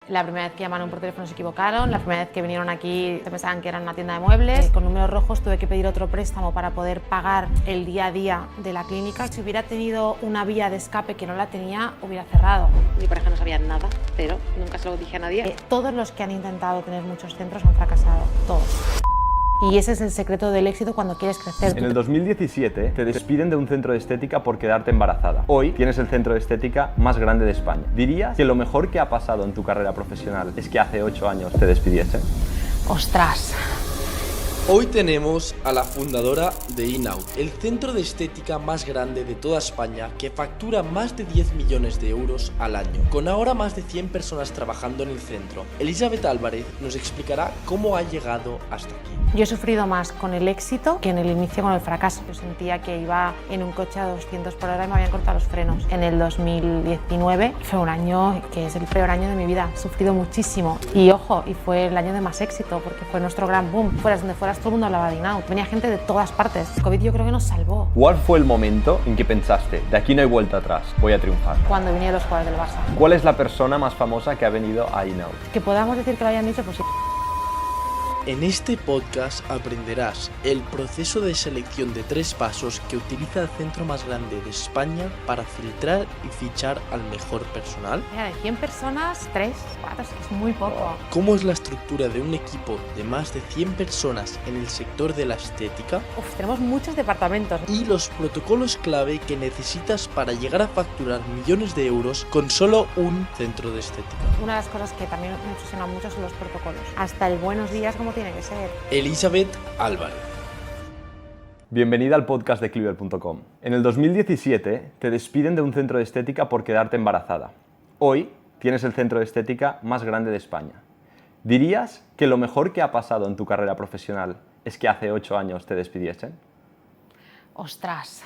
La primera vez que llamaron por teléfono se equivocaron, la primera vez que vinieron aquí se pensaban que era una tienda de muebles. Con números rojos tuve que pedir otro préstamo para poder pagar el día a día de la clínica. Si hubiera tenido una vía de escape que no la tenía, hubiera cerrado. Mi pareja no sabía nada, pero nunca se lo dije a nadie. Todos los que han intentado tener muchos centros han fracasado, todos. Y ese es el secreto del éxito cuando quieres crecer. En el 2017 te despiden de un centro de estética por quedarte embarazada. Hoy tienes el centro de estética más grande de España. ¿Dirías que lo mejor que ha pasado en tu carrera profesional es que hace 8 años te despidiesen? ¡Ostras! Hoy tenemos a la fundadora de InOut, el centro de estética más grande de toda España que factura más de 10 millones de euros al año, con ahora más de 100 personas trabajando en el centro. Elizabeth Álvarez nos explicará cómo ha llegado hasta aquí. Yo he sufrido más con el éxito que en el inicio con el fracaso. Yo sentía que iba en un coche a 200 por hora y me habían cortado los frenos. En el 2019 fue un año que es el peor año de mi vida. He sufrido muchísimo. Y ojo, y fue el año de más éxito porque fue nuestro gran boom. Fueras donde fueras, todo el mundo hablaba de InOut. Venía gente de todas partes. El COVID yo creo que nos salvó. ¿Cuál fue el momento en que pensaste, de aquí no hay vuelta atrás, voy a triunfar? Cuando vinieron los jugadores del Barça. ¿Cuál es la persona más famosa que ha venido a InOut? Que podamos decir que lo hayan dicho, pues sí. En este podcast aprenderás el proceso de selección de 3 pasos que utiliza el centro más grande de España para filtrar y fichar al mejor personal. Mira, de 100 personas, 3, 4, es muy poco. Cómo es la estructura de un equipo de más de 100 personas en el sector de la estética. Tenemos muchos departamentos. Y los protocolos clave que necesitas para llegar a facturar millones de euros con solo un centro de estética. Una de las cosas que también me impresiona mucho son los protocolos. Hasta el buenos días como tiene que ser. Elizabeth Álvarez. Bienvenida al podcast de Cleaver.com. En el 2017 te despiden de un centro de estética por quedarte embarazada. Hoy tienes el centro de estética más grande de España. ¿Dirías que lo mejor que ha pasado en tu carrera profesional es que hace 8 años te despidiesen? Ostras.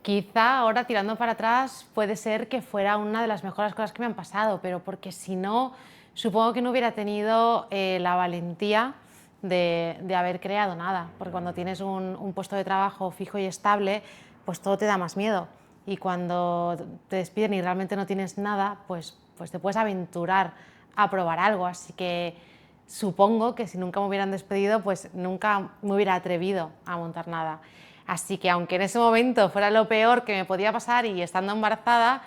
Quizá ahora tirando para atrás puede ser que fuera una de las mejores cosas que me han pasado, pero porque si no, supongo que no hubiera tenido la valentía de haber creado nada, porque cuando tienes un puesto de trabajo fijo y estable, pues todo te da más miedo. Y cuando te despiden y realmente no tienes nada, pues te puedes aventurar a probar algo. Así que supongo que si nunca me hubieran despedido, pues nunca me hubiera atrevido a montar nada. Así que aunque en ese momento fuera lo peor que me podía pasar y estando embarazada,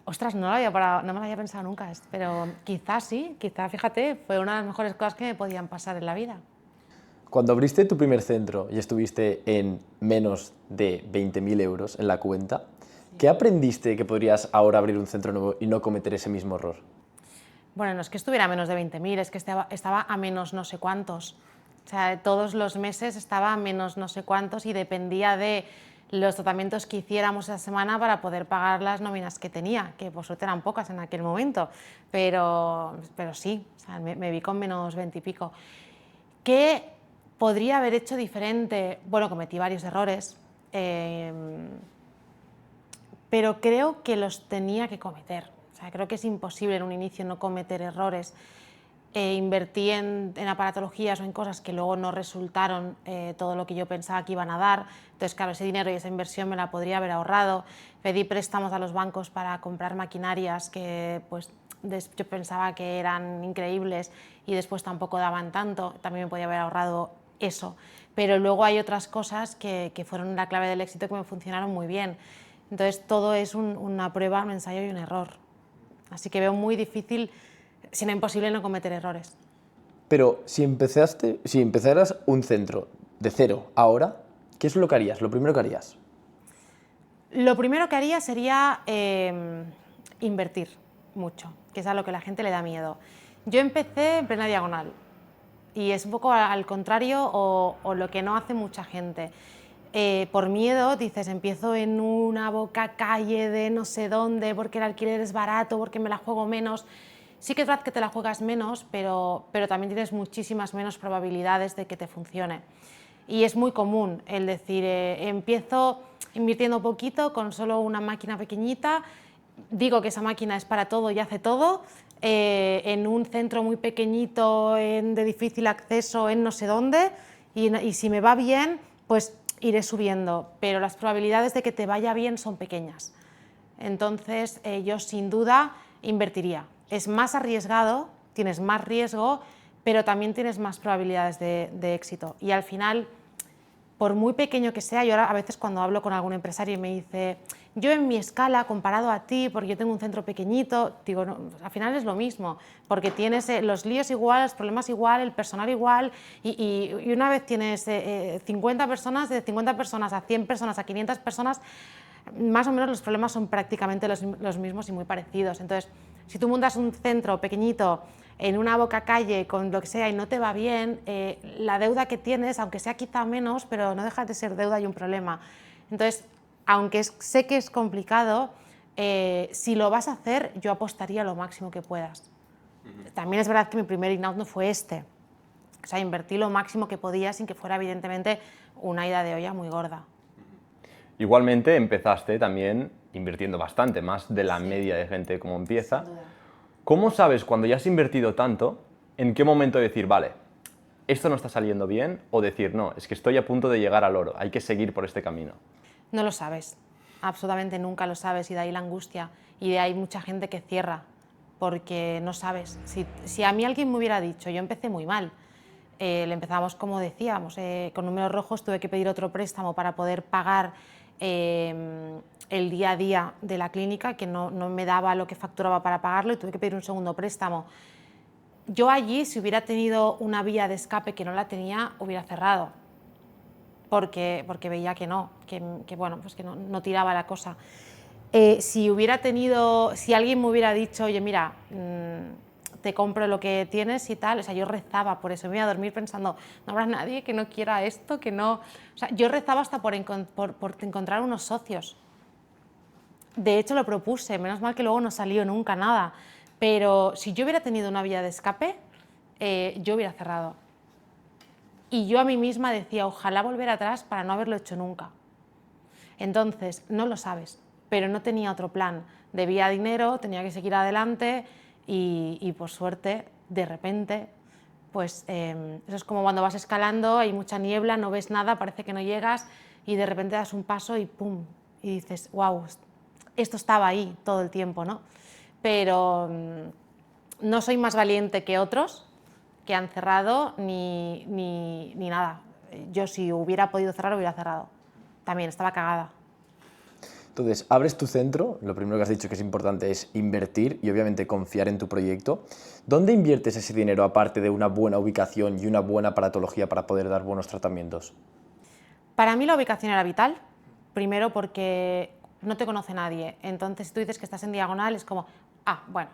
ostras, no me lo había pensado nunca, pero quizás sí, quizás, fíjate, fue una de las mejores cosas que me podían pasar en la vida. Cuando abriste tu primer centro y estuviste en menos de 20.000 euros en la cuenta, ¿qué aprendiste que podrías ahora abrir un centro nuevo y no cometer ese mismo error? Bueno, no es que estuviera a menos de 20.000, es que estaba a menos no sé cuántos. O sea, todos los meses estaba a menos no sé cuántos y dependía de los tratamientos que hiciéramos esa semana para poder pagar las nóminas que tenía, que por suerte eran pocas en aquel momento, pero sí, o sea, me vi con menos 20 y pico. ¿Qué podría haber hecho diferente? Bueno, cometí varios errores, pero creo que los tenía que cometer. O sea, creo que es imposible en un inicio no cometer errores. Invertí en aparatologías o en cosas que luego no resultaron todo lo que yo pensaba que iban a dar. Entonces, claro, ese dinero y esa inversión me la podría haber ahorrado. Pedí préstamos a los bancos para comprar maquinarias que pues, yo pensaba que eran increíbles y después tampoco daban tanto. También me podía haber ahorrado eso. Pero luego hay otras cosas que fueron la clave del éxito que me funcionaron muy bien. Entonces, todo es una prueba, un ensayo y un error. Así que veo muy difícil, si no imposible, no cometer errores. Pero si empezaras un centro de cero ahora, ¿qué es lo que harías? Lo primero que harías. Lo primero que haría sería invertir mucho, que es a lo que la gente le da miedo. Yo empecé en plena diagonal y es un poco al contrario o lo que no hace mucha gente. Por miedo dices, empiezo en una boca calle de no sé dónde porque el alquiler es barato, porque me la juego menos. Sí que es verdad que te la juegas menos, pero también tienes muchísimas menos probabilidades de que te funcione. Y es muy común el decir, empiezo invirtiendo poquito con solo una máquina pequeñita, digo que esa máquina es para todo y hace todo, en un centro muy pequeñito, de difícil acceso, en no sé dónde, y si me va bien, pues iré subiendo, pero las probabilidades de que te vaya bien son pequeñas. Entonces yo sin duda invertiría Es más arriesgado, tienes más riesgo, pero también tienes más probabilidades de éxito. Y al final, por muy pequeño que sea, yo ahora a veces cuando hablo con algún empresario y me dice, yo en mi escala, comparado a ti, porque yo tengo un centro pequeñito, digo, no, al final es lo mismo, porque tienes los líos igual, los problemas igual, el personal igual, y una vez tienes 50 personas, de 50 personas a 100 personas, a 500 personas, más o menos los problemas son prácticamente los mismos y muy parecidos. Entonces, si tú montas un centro pequeñito en una boca calle con lo que sea y no te va bien, la deuda que tienes, aunque sea quizá menos, pero no deja de ser deuda y un problema. Entonces, aunque sé que es complicado, si lo vas a hacer, yo apostaría lo máximo que puedas. También es verdad que mi primer in-out no fue este. O sea, invertí lo máximo que podía sin que fuera evidentemente una ida de olla muy gorda. Igualmente empezaste también invirtiendo bastante, más de la media de gente como empieza. ¿Cómo sabes cuando ya has invertido tanto, en qué momento decir, vale, esto no está saliendo bien, o decir, no, es que estoy a punto de llegar al oro, hay que seguir por este camino? No lo sabes, absolutamente nunca lo sabes, y de ahí la angustia, y de ahí mucha gente que cierra, porque no sabes. Si a mí alguien me hubiera dicho, yo empecé muy mal, le empezamos como decíamos, con números rojos, tuve que pedir otro préstamo para poder pagar el día a día de la clínica, que no me daba lo que facturaba para pagarlo, y tuve que pedir un segundo préstamo. Yo allí, si hubiera tenido una vía de escape que no la tenía, hubiera cerrado, porque veía que no, bueno, pues que no tiraba la cosa. Si alguien me hubiera dicho, oye, mira, te compro lo que tienes y tal, o sea, yo rezaba por eso, me iba a dormir pensando, no habrá nadie que no quiera esto, que no... O sea, yo rezaba hasta por encontrar unos socios. De hecho, lo propuse, menos mal que luego no salió nunca nada, pero si yo hubiera tenido una vía de escape, yo hubiera cerrado. Y yo a mí misma decía, ojalá volver atrás para no haberlo hecho nunca. Entonces, no lo sabes, pero no tenía otro plan. Debía dinero, tenía que seguir adelante y por suerte, de repente, pues eso es como cuando vas escalando, hay mucha niebla, no ves nada, parece que no llegas y de repente das un paso y ¡pum! Y dices, wow, esto estaba ahí todo el tiempo, ¿no? Pero no soy más valiente que otros que han cerrado ni nada. Yo si hubiera podido cerrar, hubiera cerrado. También estaba cagada. Entonces, abres tu centro, lo primero que has dicho que es importante es invertir y obviamente confiar en tu proyecto. ¿Dónde inviertes ese dinero aparte de una buena ubicación y una buena aparatología para poder dar buenos tratamientos? Para mí la ubicación era vital, primero porque no te conoce nadie. Entonces, si tú dices que estás en Diagonal, es como, bueno,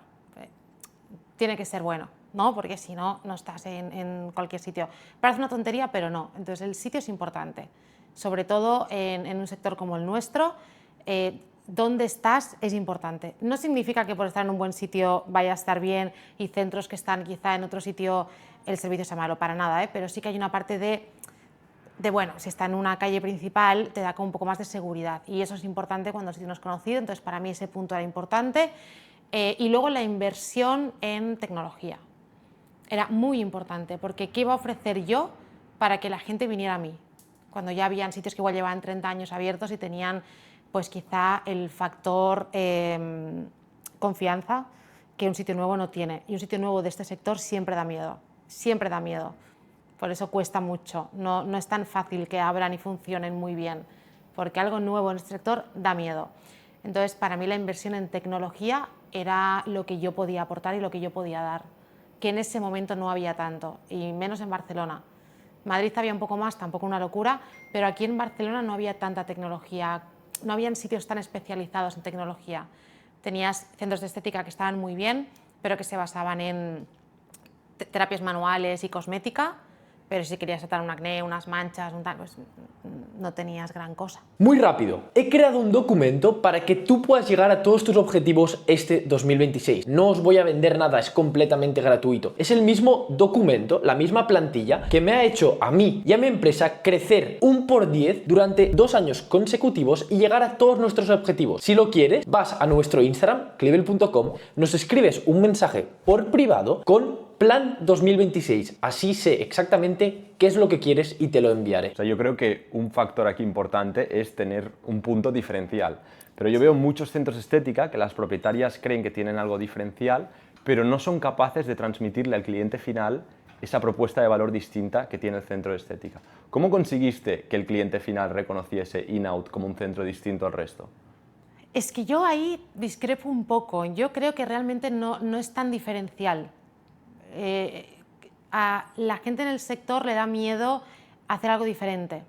tiene que ser bueno, ¿no? Porque si no, no estás en cualquier sitio. Parece una tontería, pero no. Entonces, el sitio es importante, sobre todo en un sector como el nuestro. Dónde estás es importante. No significa que por estar en un buen sitio vaya a estar bien y centros que están quizá en otro sitio el servicio sea malo, para nada, pero sí que hay una parte de bueno, si está en una calle principal te da como un poco más de seguridad y eso es importante cuando el sitio no es conocido, entonces para mí ese punto era importante. Y luego la inversión en tecnología era muy importante, porque ¿qué iba a ofrecer yo para que la gente viniera a mí? Cuando ya habían sitios que igual llevaban 30 años abiertos y tenían pues quizá el factor confianza que un sitio nuevo no tiene. Y un sitio nuevo de este sector siempre da miedo, siempre da miedo. Por eso cuesta mucho, no es tan fácil que abran y funcionen muy bien, porque algo nuevo en este sector da miedo. Entonces, para mí la inversión en tecnología era lo que yo podía aportar y lo que yo podía dar, que en ese momento no había tanto, y menos en Barcelona. Madrid había un poco más, tampoco una locura, pero aquí en Barcelona no había tanta tecnología, no habían sitios tan especializados en tecnología. Tenías centros de estética que estaban muy bien, pero que se basaban en terapias manuales y cosmética, pero si querías tratar un acné, unas manchas, pues no tenías gran cosa. Muy rápido, he creado un documento para que tú puedas llegar a todos tus objetivos este 2026. No os voy a vender nada, es completamente gratuito. Es el mismo documento, la misma plantilla que me ha hecho a mí y a mi empresa crecer 1×10 durante 2 años consecutivos y llegar a todos nuestros objetivos. Si lo quieres, vas a nuestro Instagram, clivel.com, nos escribes un mensaje por privado con Plan 2026, así sé exactamente qué es lo que quieres y te lo enviaré. O sea, yo creo que un factor aquí importante es tener un punto diferencial. Pero yo veo muchos centros de estética que las propietarias creen que tienen algo diferencial, pero no son capaces de transmitirle al cliente final esa propuesta de valor distinta que tiene el centro de estética. ¿Cómo conseguiste que el cliente final reconociese In-Out como un centro distinto al resto? Es que yo ahí discrepo un poco. Yo creo que realmente no es tan diferencial. A la gente en el sector le da miedo hacer algo diferente.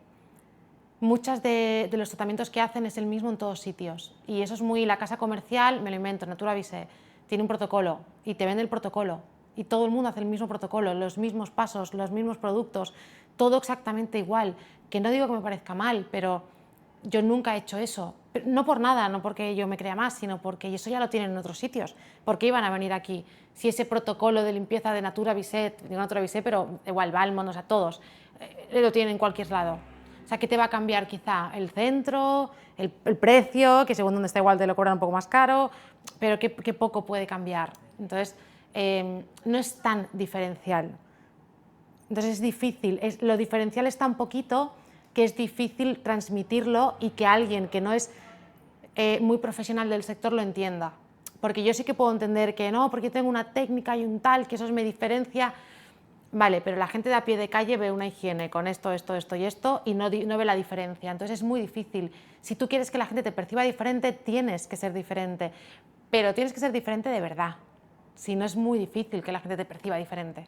Muchos de los tratamientos que hacen es el mismo en todos sitios. Y eso es muy la casa comercial, me lo invento, Natura Visé, tiene un protocolo y te vende el protocolo. Y todo el mundo hace el mismo protocolo, los mismos pasos, los mismos productos, todo exactamente igual. Que no digo que me parezca mal, pero yo nunca he hecho eso. No por nada, no porque yo me crea más, sino porque eso ya lo tienen en otros sitios. ¿Por qué iban a venir aquí? Si ese protocolo de limpieza de Natura Visé, digo Natura Visé, pero igual Balmond, o sea, todos, lo tienen en cualquier lado. O sea, ¿qué te va a cambiar quizá? El centro, el precio, que según donde está igual te lo cobran un poco más caro, pero qué poco puede cambiar. Entonces, no es tan diferencial. Entonces es difícil, lo diferencial es tan poquito que es difícil transmitirlo y que alguien que no es muy profesional del sector lo entienda. Porque yo sí que puedo entender que no, porque tengo una técnica y un tal, que eso me diferencia. Vale, pero la gente de a pie de calle ve una higiene con esto, esto, esto y esto y no ve la diferencia. Entonces es muy difícil. Si tú quieres que la gente te perciba diferente, tienes que ser diferente. Pero tienes que ser diferente de verdad. Si no, es muy difícil que la gente te perciba diferente.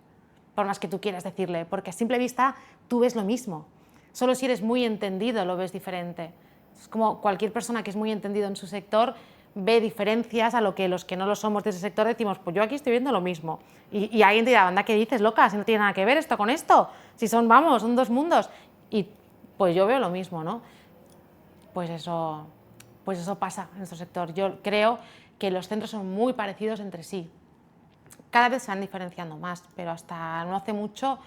Por más que tú quieras decirle, porque a simple vista tú ves lo mismo. Solo si eres muy entendido lo ves diferente. Es como cualquier persona que es muy entendido en su sector ve diferencias a lo que los que no lo somos de ese sector decimos, pues yo aquí estoy viendo lo mismo. Y alguien te dirá, anda, ¿qué dices, loca? Si no tiene nada que ver esto con esto. Si son, vamos, son dos mundos. Y pues yo veo lo mismo, ¿no? Pues eso pasa en nuestro sector. Yo creo que los centros son muy parecidos entre sí. Cada vez se van diferenciando más, pero hasta no hace mucho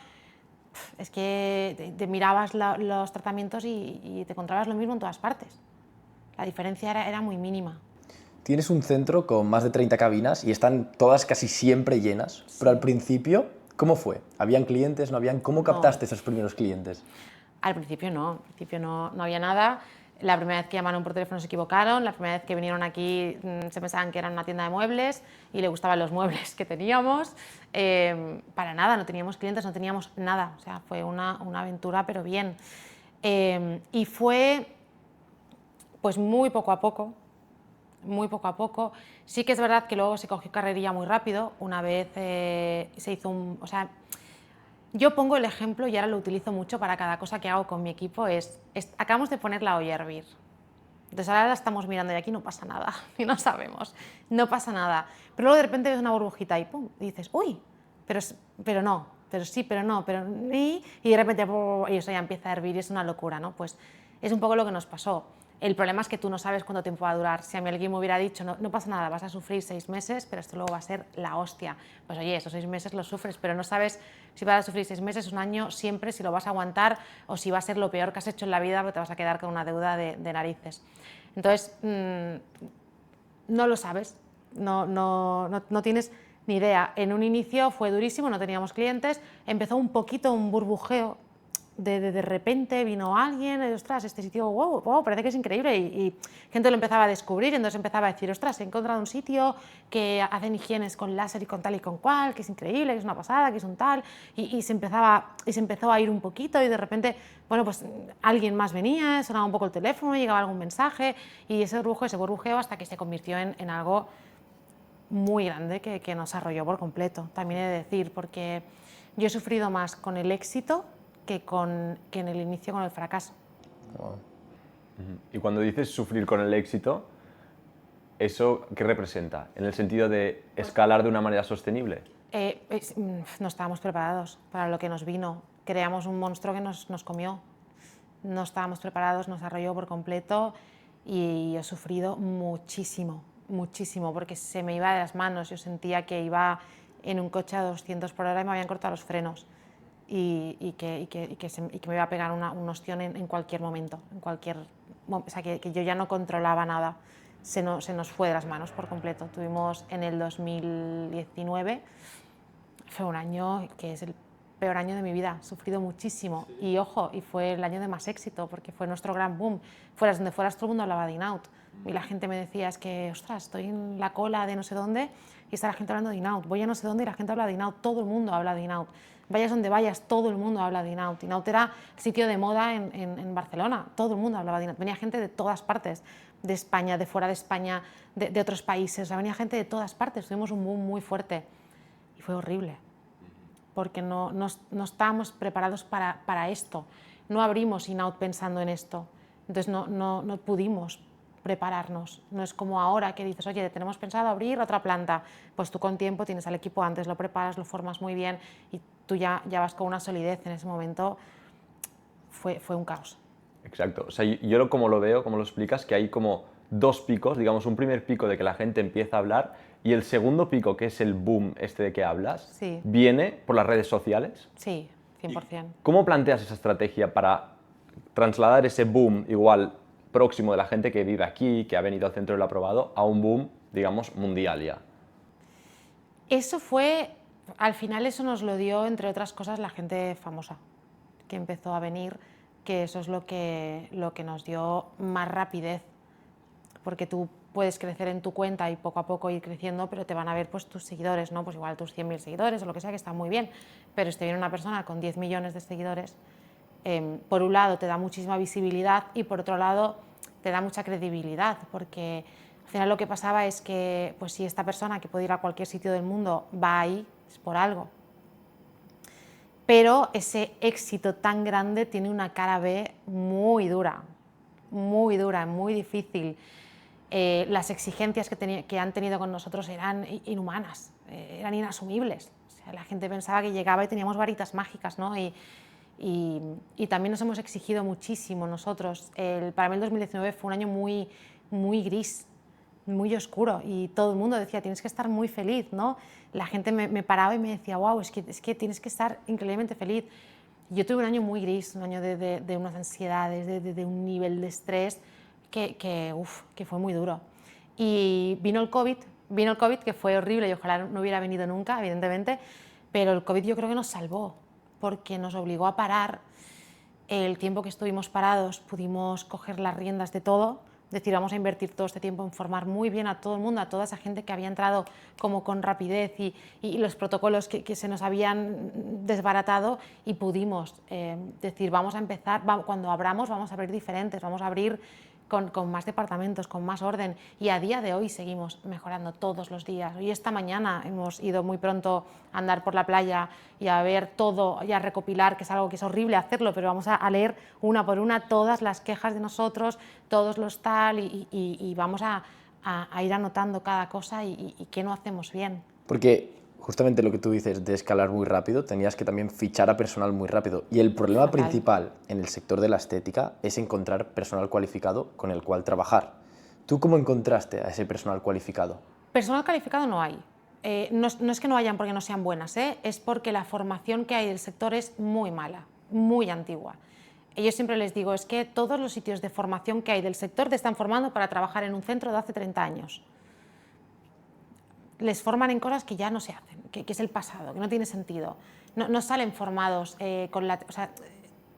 es que te mirabas los tratamientos y te encontrabas lo mismo en todas partes. La diferencia era muy mínima. Tienes un centro con más de 30 cabinas y están todas casi siempre llenas, sí. Pero al principio, ¿cómo fue? ¿Habían clientes? ¿No habían? ¿Cómo captaste esos primeros clientes? Al principio no había nada. La primera vez que llamaron por teléfono se equivocaron, la primera vez que vinieron aquí se pensaban que era una tienda de muebles y le gustaban los muebles que teníamos. Para nada, no teníamos clientes, no teníamos nada. O sea, fue una aventura, pero bien. Y fue pues muy poco a poco. Sí que es verdad que luego se cogió carrerilla muy rápido. Una vez se hizo un... O sea, yo pongo el ejemplo y ahora lo utilizo mucho para cada cosa que hago con mi equipo, acabamos de poner la olla a hervir. Entonces ahora la estamos mirando y aquí no pasa nada, y no sabemos, no pasa nada. Pero luego de repente ves una burbujita y pum, y dices, uy, pero no, pero sí, pero no, pero y de repente y eso ya empieza a hervir y es una locura, ¿no? Pues es un poco lo que nos pasó. El problema es que tú no sabes cuánto tiempo va a durar. Si a mí alguien me hubiera dicho, no pasa nada, vas a sufrir 6 meses, pero esto luego va a ser la hostia. Pues oye, esos 6 meses los sufres, pero no sabes si vas a sufrir 6 meses, un año, siempre, si lo vas a aguantar o si va a ser lo peor que has hecho en la vida porque te vas a quedar con una deuda de narices. Entonces, no lo sabes, no tienes ni idea. En un inicio fue durísimo, no teníamos clientes, empezó un poquito un burbujeo. De repente vino alguien, ostras, este sitio, wow, parece que es increíble, y gente lo empezaba a descubrir, entonces empezaba a decir, ostras, he encontrado un sitio que hacen higienes con láser y con tal y con cual, que es increíble, que es una pasada, que es un tal, y se empezó a ir un poquito, y de repente, bueno, pues alguien más venía, sonaba un poco el teléfono, llegaba algún mensaje, y ese burbujeo hasta que se convirtió en algo muy grande que nos arrolló por completo, también he de decir, porque yo he sufrido más con el éxito que en el inicio con el fracaso. Wow. Y cuando dices sufrir con el éxito, ¿eso qué representa? ¿En el sentido de escalar de una manera sostenible? No estábamos preparados para lo que nos vino. Creamos un monstruo que nos comió. No estábamos preparados, nos arrolló por completo y he sufrido muchísimo, porque se me iba de las manos. Yo sentía que iba en un coche a 200 por hora y me habían cortado los frenos. Y que me iba a pegar un ostión en cualquier momento, o sea, que yo ya no controlaba nada, se nos fue de las manos por completo. Tuvimos en el 2019, fue un año que es el peor año de mi vida, he sufrido muchísimo, y ojo, y fue el año de más éxito, porque fue nuestro gran boom, fueras donde fueras todo el mundo hablaba de In-Out, y la gente me decía, es que, ostras, estoy en la cola de no sé dónde, y está la gente hablando de In-Out. Voy a no sé dónde y la gente habla de In-Out, todo el mundo habla de In-Out. Vayas donde vayas, todo el mundo habla de In-Out. In-Out era sitio de moda en Barcelona, todo el mundo hablaba de In-Out. Venía gente de todas partes, de España, de fuera de España, de otros países, o sea, venía gente de todas partes, tuvimos un boom muy fuerte y fue horrible, porque no estábamos preparados para esto, no abrimos In-Out pensando en esto, entonces no pudimos prepararnos. No es como ahora que dices, oye, tenemos pensado abrir otra planta, pues tú con tiempo tienes al equipo antes, lo preparas, lo formas muy bien y tú ya vas con una solidez. En ese momento fue un caos. Exacto. O sea, yo como lo veo, como lo explicas, que hay como dos picos, digamos, un primer pico de que la gente empieza a hablar y el segundo pico, que es el boom este de que hablas, Sí. viene por las redes sociales. Sí, 100%. ¿Cómo planteas esa estrategia para trasladar ese boom igual próximo de la gente que vive aquí, que ha venido al centro y lo ha probado, a un boom, digamos, mundial ya? Eso fue, al final eso nos lo dio, entre otras cosas, la gente famosa que empezó a venir, que eso es lo que nos dio más rapidez, porque tú puedes crecer en tu cuenta y poco a poco ir creciendo, pero te van a ver pues tus seguidores, ¿no? Pues igual tus 100.000 seguidores o lo que sea, que está muy bien, pero si te viene una persona con 10 millones de seguidores, por un lado te da muchísima visibilidad y por otro lado te da mucha credibilidad, porque al final lo que pasaba es que pues si esta persona que puede ir a cualquier sitio del mundo va ahí, es por algo. Pero ese éxito tan grande tiene una cara B muy dura, muy difícil. Las exigencias que han tenido con nosotros eran inhumanas, eran inasumibles. O sea, la gente pensaba que llegaba y teníamos varitas mágicas, ¿no? Y también nos hemos exigido muchísimo nosotros. Para mí el 2019 fue un año muy gris, muy oscuro, y todo el mundo decía, tienes que estar muy feliz, ¿no? La gente me paraba y me decía, wow, es que tienes que estar increíblemente feliz. Yo tuve un año muy gris, un año de unas ansiedades, de un nivel de estrés que fue muy duro. Y vino el COVID, que fue horrible y ojalá no hubiera venido nunca, evidentemente, pero el COVID yo creo que nos salvó, porque nos obligó a parar. El tiempo que estuvimos parados pudimos coger las riendas de todo, decir, vamos a invertir todo este tiempo en formar muy bien a todo el mundo, a toda esa gente que había entrado como con rapidez y los protocolos que se nos habían desbaratado, y pudimos decir, vamos a empezar, cuando abramos vamos a abrir diferentes, vamos a abrir con más departamentos, con más orden, y a día de hoy seguimos mejorando todos los días. Hoy esta mañana hemos ido muy pronto a andar por la playa y a ver todo y a recopilar, que es algo que es horrible hacerlo, pero vamos a leer una por una todas las quejas de nosotros, todos los tal, y vamos a ir anotando cada cosa y qué no hacemos bien. Porque justamente lo que tú dices de escalar muy rápido, tenías que también fichar a personal muy rápido. Y el problema principal en el sector de la estética es encontrar personal cualificado con el cual trabajar. ¿Tú cómo encontraste a ese personal cualificado? Personal calificado no hay. No es que no hayan porque no sean buenas, es porque la formación que hay del sector es muy mala, muy antigua. Y yo siempre les digo, es que todos los sitios de formación que hay del sector te están formando para trabajar en un centro de hace 30 años. Les forman en cosas que ya no se hacen, que es el pasado, que no tiene sentido. No salen formados o sea,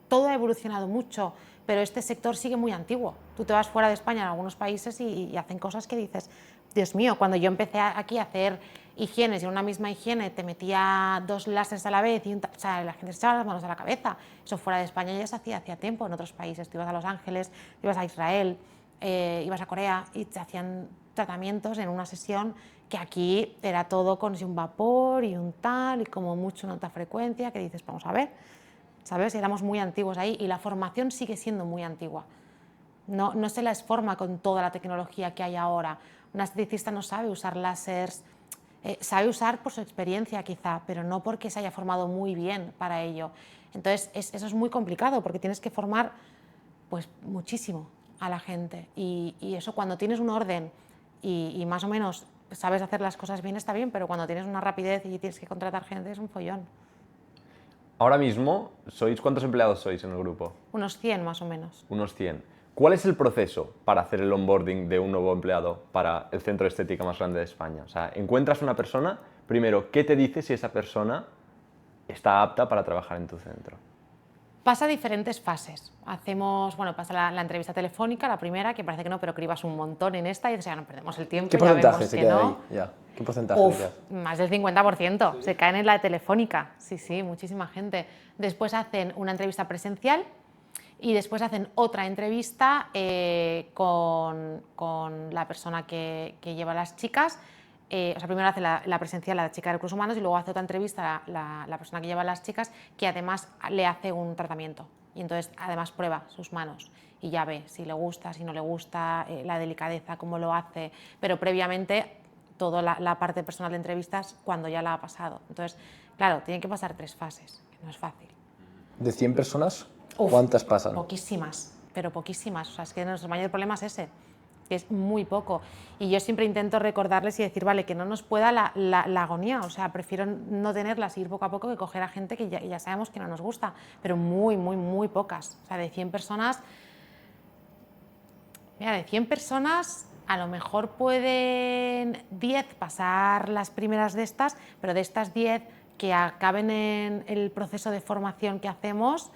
todo ha evolucionado mucho, pero este sector sigue muy antiguo. Tú te vas fuera de España en algunos países y hacen cosas que dices, Dios mío, cuando yo empecé aquí a hacer higienes y en una misma higiene te metía 2 láseres a la vez o sea, la gente se echaba las manos a la cabeza. Eso fuera de España ya se hacía tiempo en otros países. Tú ibas a Los Ángeles, ibas a Israel, ibas a Corea y te hacían tratamientos en una sesión que aquí era todo con un vapor y un tal, y como mucho en alta frecuencia, que dices, vamos a ver, ¿sabes? Éramos muy antiguos ahí y la formación sigue siendo muy antigua. No se las forma con toda la tecnología que hay ahora. Un esteticista no sabe usar láseres, sabe usar por su experiencia quizá, pero no porque se haya formado muy bien para ello. Entonces eso es muy complicado porque tienes que formar pues muchísimo a la gente, y eso cuando tienes un orden y más o menos sabes hacer las cosas bien está bien, pero cuando tienes una rapidez y tienes que contratar gente es un follón. Ahora mismo, ¿cuántos empleados sois en el grupo? Unos 100 más o menos. Unos 100. ¿Cuál es el proceso para hacer el onboarding de un nuevo empleado para el centro de estética más grande de España? O sea, encuentras una persona, primero, ¿qué te dice si esa persona está apta para trabajar en tu centro? Pasa diferentes fases. Hacemos, bueno, pasa la entrevista telefónica, la primera, que parece que no, pero cribas un montón en esta y dices, ya no perdemos el tiempo. ¿Qué ya porcentaje vemos se que queda no. ahí? Ya. ¿Qué porcentaje Uf, queda? más del 50%. Se caen en la telefónica. Sí, muchísima gente. Después hacen una entrevista presencial y después hacen otra entrevista con la persona que lleva a las chicas. O sea, primero hace la presencial la chica de recursos humanos y luego hace otra entrevista la persona que lleva a las chicas, que además le hace un tratamiento y entonces además prueba sus manos y ya ve si le gusta, si no le gusta, la delicadeza, cómo lo hace, pero previamente toda la parte personal de entrevistas cuando ya la ha pasado. Entonces, claro, tienen que pasar 3 fases, que no es fácil. ¿De 100 personas, Uf, cuántas pasan? Poquísimas, pero poquísimas. O sea, es que nuestro mayor problema es ese, que es muy poco. Y yo siempre intento recordarles y decir, vale, que no nos pueda la agonía. O sea, prefiero no tenerlas y ir poco a poco que coger a gente que ya sabemos que no nos gusta, pero muy pocas. O sea, de 100 personas... Mira, de 100 personas a lo mejor pueden 10 pasar las primeras de estas, pero de estas 10 que acaben en el proceso de formación que hacemos,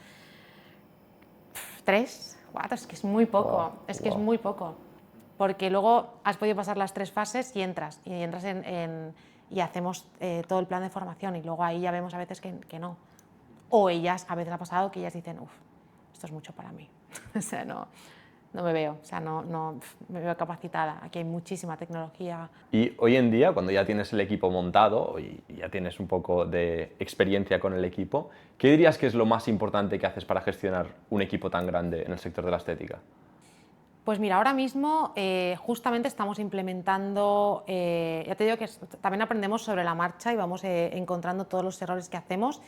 3, 4, es que es muy poco, Wow, es que wow. es muy poco. Porque luego has podido pasar las 3 fases y entras y hacemos todo el plan de formación y luego ahí ya vemos a veces que no. O ellas, a veces ha pasado que ellas dicen, uff, esto es mucho para mí. O sea, no me veo, o sea, no me veo capacitada. Aquí hay muchísima tecnología. Y hoy en día, cuando ya tienes el equipo montado y ya tienes un poco de experiencia con el equipo, ¿qué dirías que es lo más importante que haces para gestionar un equipo tan grande en el sector de la estética? Pues mira, ahora mismo justamente estamos implementando, ya te digo que también aprendemos sobre la marcha y vamos encontrando todos los errores que hacemos.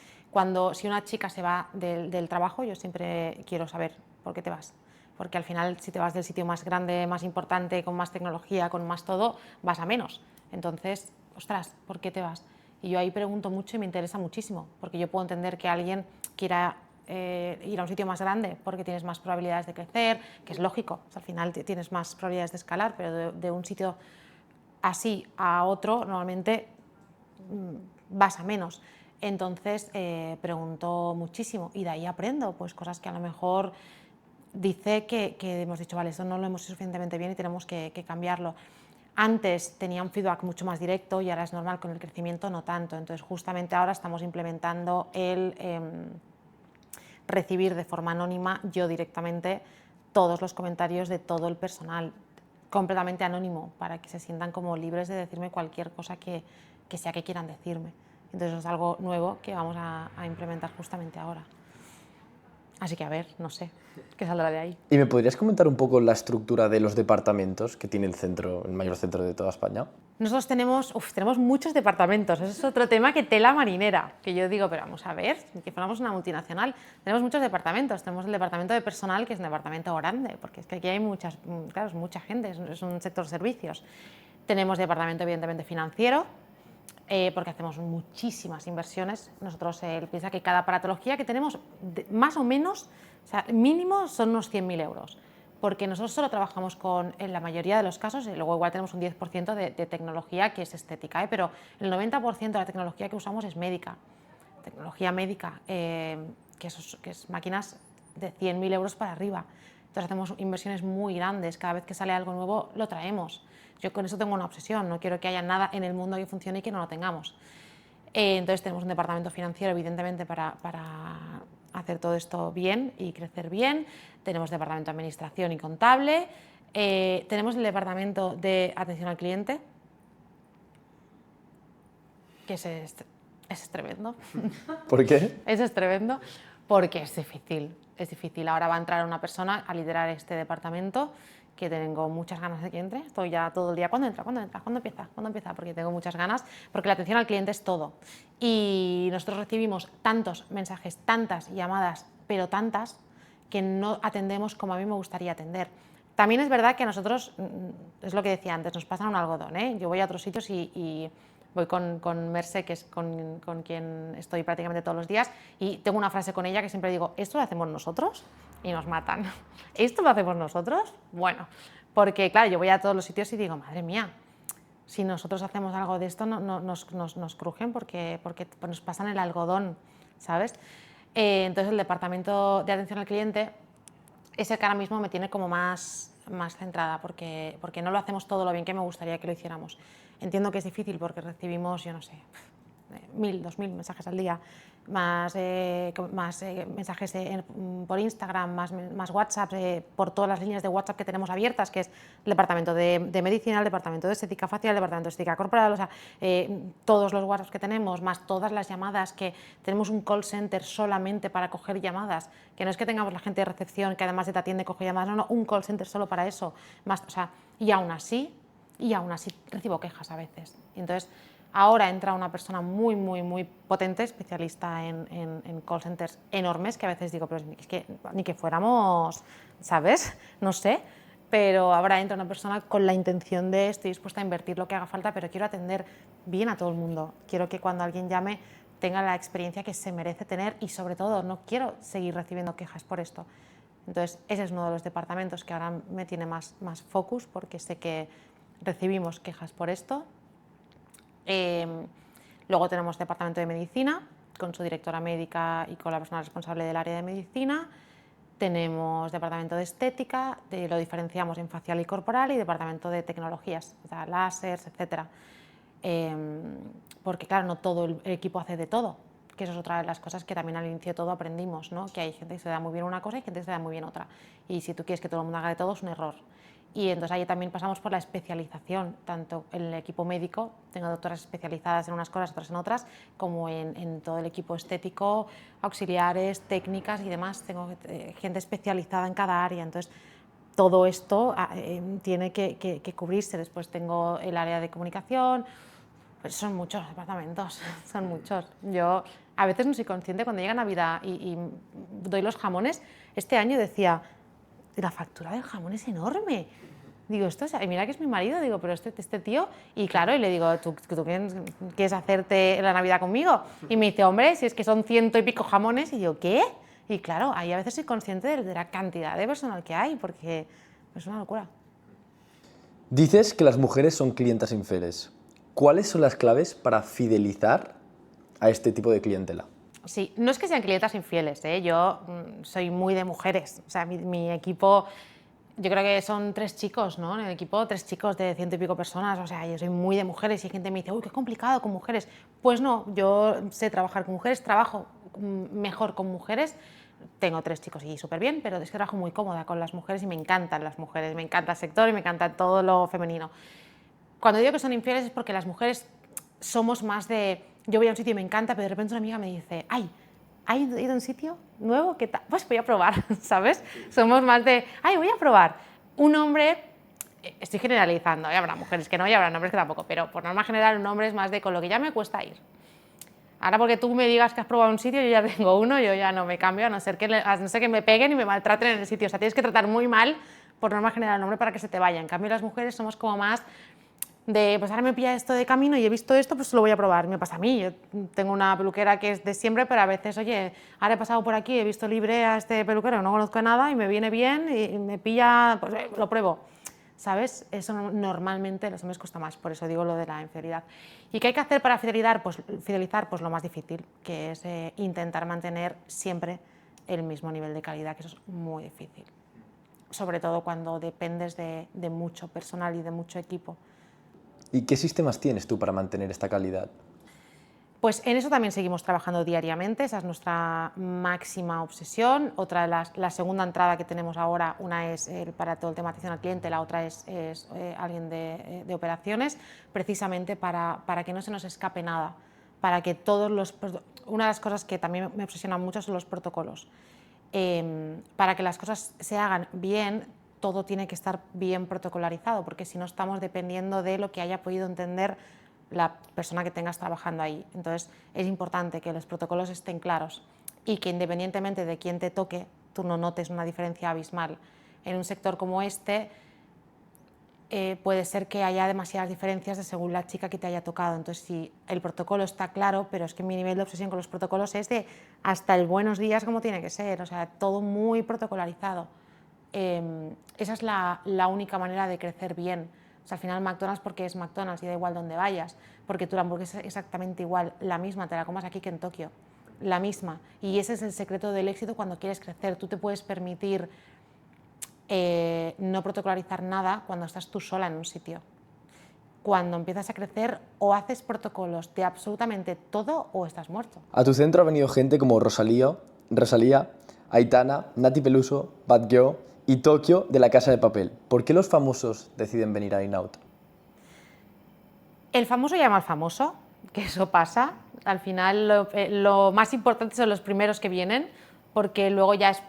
Si una chica se va del trabajo, yo siempre quiero saber por qué te vas. Porque al final, si te vas del sitio más grande, más importante, con más tecnología, con más todo, vas a menos. Entonces, ostras, ¿por qué te vas? Y yo ahí pregunto mucho y me interesa muchísimo, porque yo puedo entender que alguien quiera ir a un sitio más grande porque tienes más probabilidades de crecer, que es lógico, o sea, al final tienes más probabilidades de escalar, pero de un sitio así a otro normalmente vas a menos. Entonces pregunto muchísimo y de ahí aprendo pues cosas que a lo mejor dice que hemos dicho, vale, esto no lo hemos hecho suficientemente bien y tenemos que cambiarlo. Antes tenía un feedback mucho más directo y ahora es normal, con el crecimiento no tanto. Entonces justamente ahora estamos implementando el recibir de forma anónima yo directamente todos los comentarios de todo el personal, completamente anónimo, para que se sientan como libres de decirme cualquier cosa que sea que quieran decirme. Entonces eso es algo nuevo que vamos a implementar justamente ahora. Así que a ver, no sé, qué saldrá de ahí. ¿Y me podrías comentar un poco la estructura de los departamentos que tiene el mayor centro de toda España? Nosotros tenemos muchos departamentos, ese es otro tema que tela marinera, que yo digo, pero vamos a ver, que fuéramos una multinacional, tenemos muchos departamentos, tenemos el departamento de personal, que es un departamento grande, porque es que aquí hay mucha gente, es un sector servicios. Tenemos departamento evidentemente financiero, porque hacemos muchísimas inversiones. Nosotros piensa que cada aparatología que tenemos, más o menos, o sea, mínimo son unos 100.000 euros, porque nosotros solo trabajamos en la mayoría de los casos, y luego igual tenemos un 10% de tecnología que es estética, pero el 90% de la tecnología que usamos es médica, tecnología médica, que es máquinas de 100.000 euros para arriba. Entonces hacemos inversiones muy grandes, cada vez que sale algo nuevo lo traemos. Yo con eso tengo una obsesión, no quiero que haya nada en el mundo que funcione y que no lo tengamos. Entonces tenemos un departamento financiero, evidentemente, para hacer todo esto bien y crecer bien. Tenemos departamento de administración y contable. Tenemos el departamento de atención al cliente, que es tremendo. ¿Por qué? Eso es tremendo, porque es difícil. Es difícil. Ahora va a entrar una persona a liderar este departamento, que tengo muchas ganas de que entre. Estoy ya todo el día, ¿cuándo entra? ¿Cuándo entra? ¿Cuándo empieza? ¿Cuándo empieza? Porque tengo muchas ganas, porque la atención al cliente es todo. Y nosotros recibimos tantos mensajes, tantas llamadas, pero tantas, que no atendemos como a mí me gustaría atender. También es verdad que a nosotros, es lo que decía antes, nos pasan un algodón, ¿eh? Yo voy a otros sitios y voy con Merce, que es con quien estoy prácticamente todos los días, y tengo una frase con ella que siempre digo, ¿esto lo hacemos nosotros? Y nos matan. ¿Esto lo hacemos nosotros? Bueno, porque claro, yo voy a todos los sitios y digo, madre mía, si nosotros hacemos algo de esto nos crujen porque nos pasan el algodón, ¿sabes? Entonces el departamento de atención al cliente es el que ahora mismo me tiene como más centrada, porque no lo hacemos todo lo bien que me gustaría que lo hiciéramos. Entiendo que es difícil porque recibimos, yo no sé, 1000, 2000 mensajes al día, más mensajes por Instagram, más WhatsApp, por todas las líneas de WhatsApp que tenemos abiertas, que es el departamento de medicina, el departamento de estética facial, el departamento de estética corporal, o sea, todos los WhatsApp que tenemos, más todas las llamadas, que tenemos un call center solamente para coger llamadas, que no es que tengamos la gente de recepción que además de te atiende coge llamadas, no, un call center solo para eso, más, o sea, y aún así recibo quejas a veces. Y entonces, ahora entra una persona muy potente, especialista en call centers enormes, que a veces digo, pero es que ni que fuéramos, ¿sabes? No sé, pero ahora entra una persona con la intención de estoy dispuesta a invertir lo que haga falta, pero quiero atender bien a todo el mundo. Quiero que cuando alguien llame tenga la experiencia que se merece tener y sobre todo no quiero seguir recibiendo quejas por esto. Entonces, ese es uno de los departamentos que ahora me tiene más focus porque sé que recibimos quejas por esto. Luego tenemos departamento de medicina, con su directora médica y con la persona responsable del área de medicina. Tenemos departamento de estética, lo diferenciamos en facial y corporal, y departamento de tecnologías, o sea, láseres, etc. Porque claro, no todo el equipo hace de todo, que eso es otra de las cosas que también al inicio de todo aprendimos, ¿no? Que hay gente que se da muy bien una cosa y gente que se da muy bien otra. Y si tú quieres que todo el mundo haga de todo, es un error. Y entonces ahí también pasamos por la especialización, tanto en el equipo médico, tengo doctoras especializadas en unas cosas, otras en otras, como en todo el equipo estético, auxiliares, técnicas y demás. Tengo gente especializada en cada área, entonces todo esto tiene que cubrirse. Después tengo el área de comunicación, pues son muchos departamentos, son muchos. Yo a veces no soy consciente cuando llega Navidad y doy los jamones. Este año decía, la factura del jamón es enorme. Digo, esto es, mira que es mi marido, digo, pero este tío, y claro, y le digo, ¿tú quieres hacerte la Navidad conmigo? Y me dice, hombre, si es que son 100 y pico jamones, y yo, ¿qué? Y claro, ahí a veces soy consciente de la cantidad de personal que hay, porque es una locura. Dices que las mujeres son clientas infieles. ¿Cuáles son las claves para fidelizar a este tipo de clientela? Sí, no es que sean clientas infieles, ¿eh? Yo soy muy de mujeres, o sea, mi equipo, yo creo que son 3 chicos, ¿no? En el equipo 3 chicos de 100 y pico personas, o sea, yo soy muy de mujeres y hay gente que me dice, uy, qué complicado con mujeres. Pues no, yo sé trabajar con mujeres, trabajo mejor con mujeres, tengo 3 chicos y súper bien, pero es que trabajo muy cómoda con las mujeres y me encantan las mujeres, me encanta el sector y me encanta todo lo femenino. Cuando digo que son infieles es porque las mujeres somos más de, yo voy a un sitio y me encanta, pero de repente una amiga me dice, ay, ¿has ido a un sitio nuevo? ¿Qué tal? Pues voy a probar, ¿sabes? Somos más de, ay, voy a probar. Un hombre, estoy generalizando, ya habrá mujeres que no, ya habrá hombres que tampoco, pero por norma general un hombre es más de con lo que ya me cuesta ir. Ahora porque tú me digas que has probado un sitio, yo ya tengo uno, yo ya no me cambio, a no ser que me peguen y me maltraten en el sitio. O sea, tienes que tratar muy mal, por norma general, al hombre para que se te vaya. En cambio, las mujeres somos como más de, pues ahora me pilla esto de camino y he visto esto, pues lo voy a probar. Me pasa a mí, yo tengo una peluquera que es de siempre, pero a veces, oye, ahora he pasado por aquí, he visto libre a este peluquero, no conozco nada y me viene bien y me pilla, pues lo pruebo. ¿Sabes? Eso normalmente a los hombres cuesta más, por eso digo lo de la infidelidad. ¿Y qué hay que hacer para fidelizar? Pues lo más difícil, que es intentar mantener siempre el mismo nivel de calidad, que eso es muy difícil. Sobre todo cuando dependes de mucho personal y de mucho equipo. ¿Y qué sistemas tienes tú para mantener esta calidad? Pues en eso también seguimos trabajando diariamente, esa es nuestra máxima obsesión. Otra, la segunda entrada que tenemos ahora, una es para todo el tema de atención al cliente, la otra es alguien de operaciones, precisamente para que no se nos escape nada, para que una de las cosas que también me obsesiona mucho son los protocolos. Para que las cosas se hagan bien, todo tiene que estar bien protocolarizado, porque si no estamos dependiendo de lo que haya podido entender la persona que tengas trabajando ahí. Entonces es importante que los protocolos estén claros y que independientemente de quién te toque, tú no notes una diferencia abismal. En un sector como este puede ser que haya demasiadas diferencias de según la chica que te haya tocado. Entonces si el protocolo está claro, pero es que mi nivel de obsesión con los protocolos es de hasta el buenos días como tiene que ser, o sea, todo muy protocolarizado. Esa es la única manera de crecer bien. O sea, al final McDonald's porque es McDonald's y da igual donde vayas, porque tu hamburguesa es exactamente igual, la misma, te la comas aquí que en Tokio. la misma. Y ese es el secreto del éxito cuando quieres crecer. Tú te puedes permitir no protocolarizar nada cuando estás tú sola en un sitio. Cuando empiezas a crecer, o haces protocolos de absolutamente todo o estás muerto. A tu centro ha venido gente como Rosalía, Aitana, Nati Peluso, Bad Girl y Tokio de La Casa de Papel. ¿Por qué los famosos deciden venir a In-Out? El famoso llama al famoso, que eso pasa. Al final lo más importante son los primeros que vienen, porque luego ya es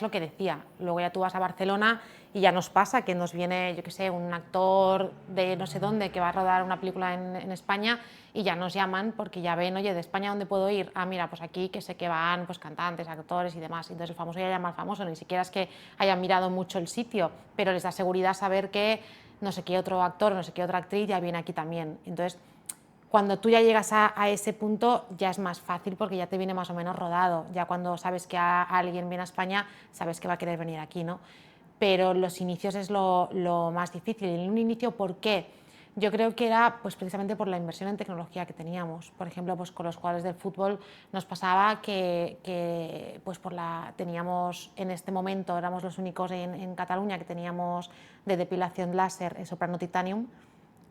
lo que decía. Luego ya tú vas a Barcelona y ya nos pasa que nos viene, yo qué sé, un actor de no sé dónde que va a rodar una película en España y ya nos llaman porque ya ven, oye, ¿de España dónde puedo ir? Ah, mira, pues aquí que sé que van pues cantantes, actores y demás. Entonces el famoso ya llama al famoso, ni siquiera es que hayan mirado mucho el sitio, pero les da seguridad saber que no sé qué otro actor, no sé qué otra actriz ya viene aquí también. Entonces, cuando tú ya llegas a ese punto ya es más fácil porque ya te viene más o menos rodado. Ya cuando sabes que alguien viene a España, sabes que va a querer venir aquí, ¿no? Pero los inicios es lo más difícil. En un inicio, ¿por qué? Yo creo que era pues, precisamente por la inversión en tecnología que teníamos. Por ejemplo, pues, con los jugadores del fútbol nos pasaba que pues, teníamos en este momento, éramos los únicos en Cataluña que teníamos de depilación láser soprano titanium,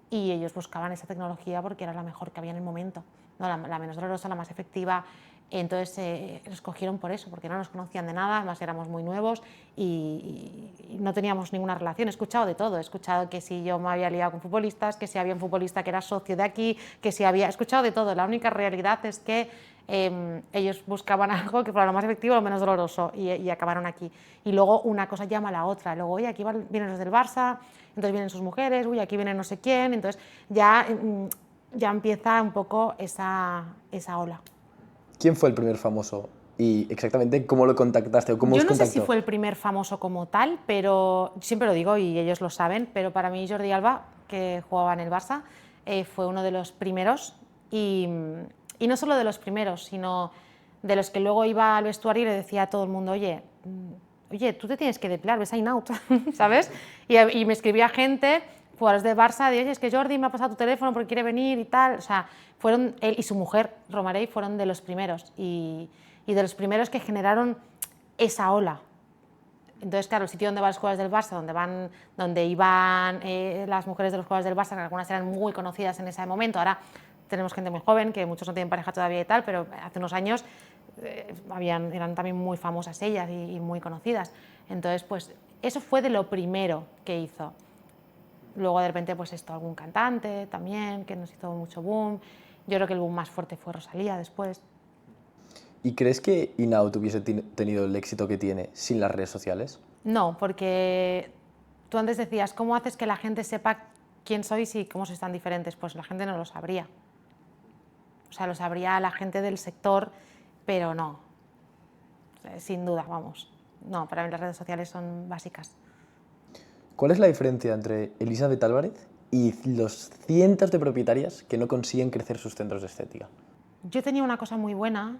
y ellos buscaban esa tecnología porque era la mejor que había en el momento, ¿no? la menos dolorosa, la más efectiva. Entonces los cogieron por eso, porque no nos conocían de nada, además éramos muy nuevos y no teníamos ninguna relación. He escuchado de todo, he escuchado que si yo me había liado con futbolistas, que si había un futbolista que era socio de aquí, que si había... He escuchado de todo. La única realidad es que ellos buscaban algo que fuera lo más efectivo, lo menos doloroso, y acabaron aquí. Y luego una cosa llama a la otra. Luego, oye, aquí vienen los del Barça, entonces vienen sus mujeres, uy, aquí viene no sé quién, entonces ya empieza un poco esa ola. ¿Quién fue el primer famoso y exactamente cómo lo contactaste o cómo Yo os no contactó? sé si fue el primer famoso como tal, pero siempre lo digo y ellos lo saben, pero para mí Jordi Alba, que jugaba en el Barça, fue uno de los primeros y no solo de los primeros, sino de los que luego iba al vestuario y le decía a todo el mundo, oye, tú te tienes que depilar, ves a In-Out, ¿sabes? Y me escribía gente, jugadores de Barça, de, oye, es que Jordi me ha pasado tu teléfono porque quiere venir y tal. O sea, fueron él y su mujer, Romarey, fueron de los primeros y de los primeros que generaron esa ola. Entonces, claro, el sitio donde van los jugadores del Barça, donde iban las mujeres de los jugadores del Barça, que algunas eran muy conocidas en ese momento, ahora tenemos gente muy joven, que muchos no tienen pareja todavía y tal, pero hace unos años eran también muy famosas ellas y muy conocidas. Entonces, pues eso fue de lo primero que hizo. Luego de repente, pues algún cantante también, que nos hizo mucho boom. Yo creo que el boom más fuerte fue Rosalía después. ¿Y crees que In-Out hubiese tenido el éxito que tiene sin las redes sociales? No, porque tú antes decías, ¿cómo haces que la gente sepa quién sois y cómo sois tan diferentes? Pues la gente no lo sabría. O sea, lo sabría la gente del sector, pero no. Sin duda, vamos. No, para mí las redes sociales son básicas. ¿Cuál es la diferencia entre Elizabeth Álvarez y los cientos de propietarias que no consiguen crecer sus centros de estética? Yo tenía una cosa muy buena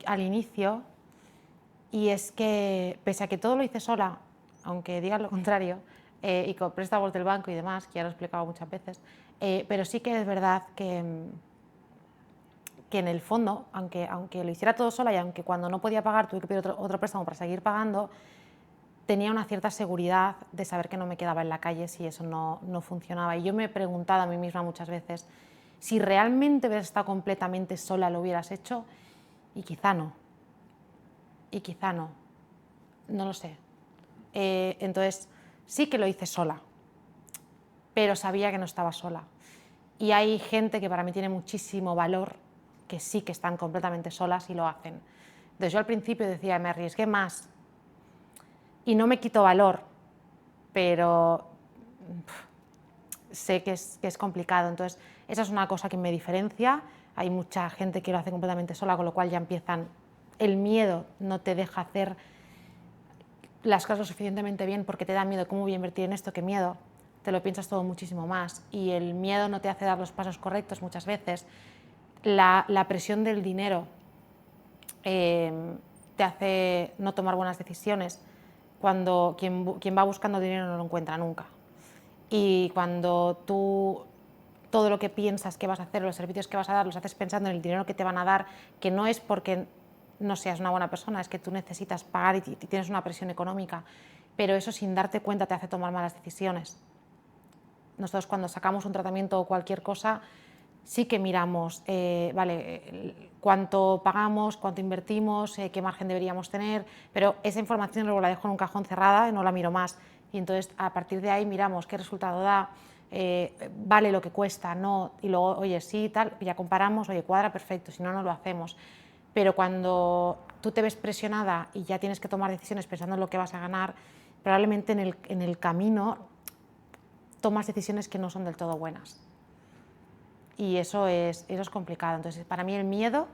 al inicio, y es que, pese a que todo lo hice sola, aunque digan lo contrario, y con préstamos del banco y demás, que ya lo he explicado muchas veces, pero sí que es verdad que en el fondo, aunque lo hiciera todo sola y aunque cuando no podía pagar tuve que pedir otro préstamo para seguir pagando, tenía una cierta seguridad de saber que no me quedaba en la calle si eso no funcionaba. Y yo me he preguntado a mí misma muchas veces, si realmente hubieras estado completamente sola lo hubieras hecho, y quizá no. Y quizá no. No lo sé. Entonces, sí que lo hice sola, pero sabía que no estaba sola. Y hay gente que para mí tiene muchísimo valor, que sí que están completamente solas y lo hacen. Entonces yo al principio decía, me arriesgué más y no me quito valor, pero sé que es complicado. Entonces esa es una cosa que me diferencia. Hay mucha gente que lo hace completamente sola, con lo cual ya empiezan... El miedo no te deja hacer las cosas lo suficientemente bien porque te da miedo. ¿Cómo voy a invertir en esto? ¿Qué miedo? Te lo piensas todo muchísimo más. Y el miedo no te hace dar los pasos correctos muchas veces. La presión del dinero te hace no tomar buenas decisiones. Cuando quien va buscando dinero no lo encuentra nunca. Y cuando tú todo lo que piensas que vas a hacer, los servicios que vas a dar, los haces pensando en el dinero que te van a dar, que no es porque no seas una buena persona, es que tú necesitas pagar y tienes una presión económica, pero eso sin darte cuenta te hace tomar malas decisiones. Nosotros cuando sacamos un tratamiento o cualquier cosa, sí que miramos, cuánto pagamos, cuánto invertimos, qué margen deberíamos tener, pero esa información luego la dejo en un cajón cerrada y no la miro más. Y entonces a partir de ahí miramos qué resultado da, vale lo que cuesta, no, y luego, oye, sí, tal, ya comparamos, oye, cuadra, perfecto, si no, no lo hacemos. Pero cuando tú te ves presionada y ya tienes que tomar decisiones pensando en lo que vas a ganar, probablemente en el camino tomas decisiones que no son del todo buenas. Y eso es complicado. Entonces, para mí el miedo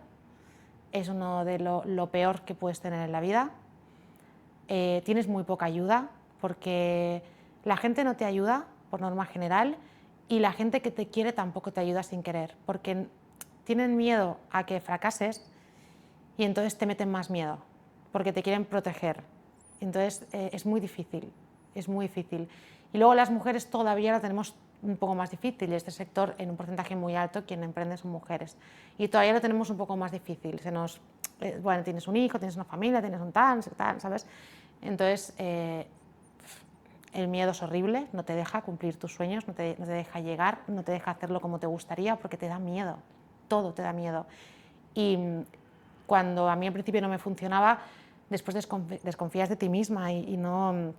es uno de lo peor que puedes tener en la vida. Tienes muy poca ayuda porque la gente no te ayuda por norma general y la gente que te quiere tampoco te ayuda sin querer, porque tienen miedo a que fracases y entonces te meten más miedo porque te quieren proteger. Entonces es muy difícil, es muy difícil. Y luego las mujeres todavía la tenemos un poco más difícil, y este sector en un porcentaje muy alto quien emprende son mujeres y todavía lo tenemos un poco más difícil. Bueno, tienes un hijo, tienes una familia, tienes un tal, ¿sabes? Entonces el miedo es horrible, no te deja cumplir tus sueños, no te deja llegar, no te deja hacerlo como te gustaría porque te da miedo, todo te da miedo. Y cuando a mí al principio no me funcionaba, después desconfías de ti misma y no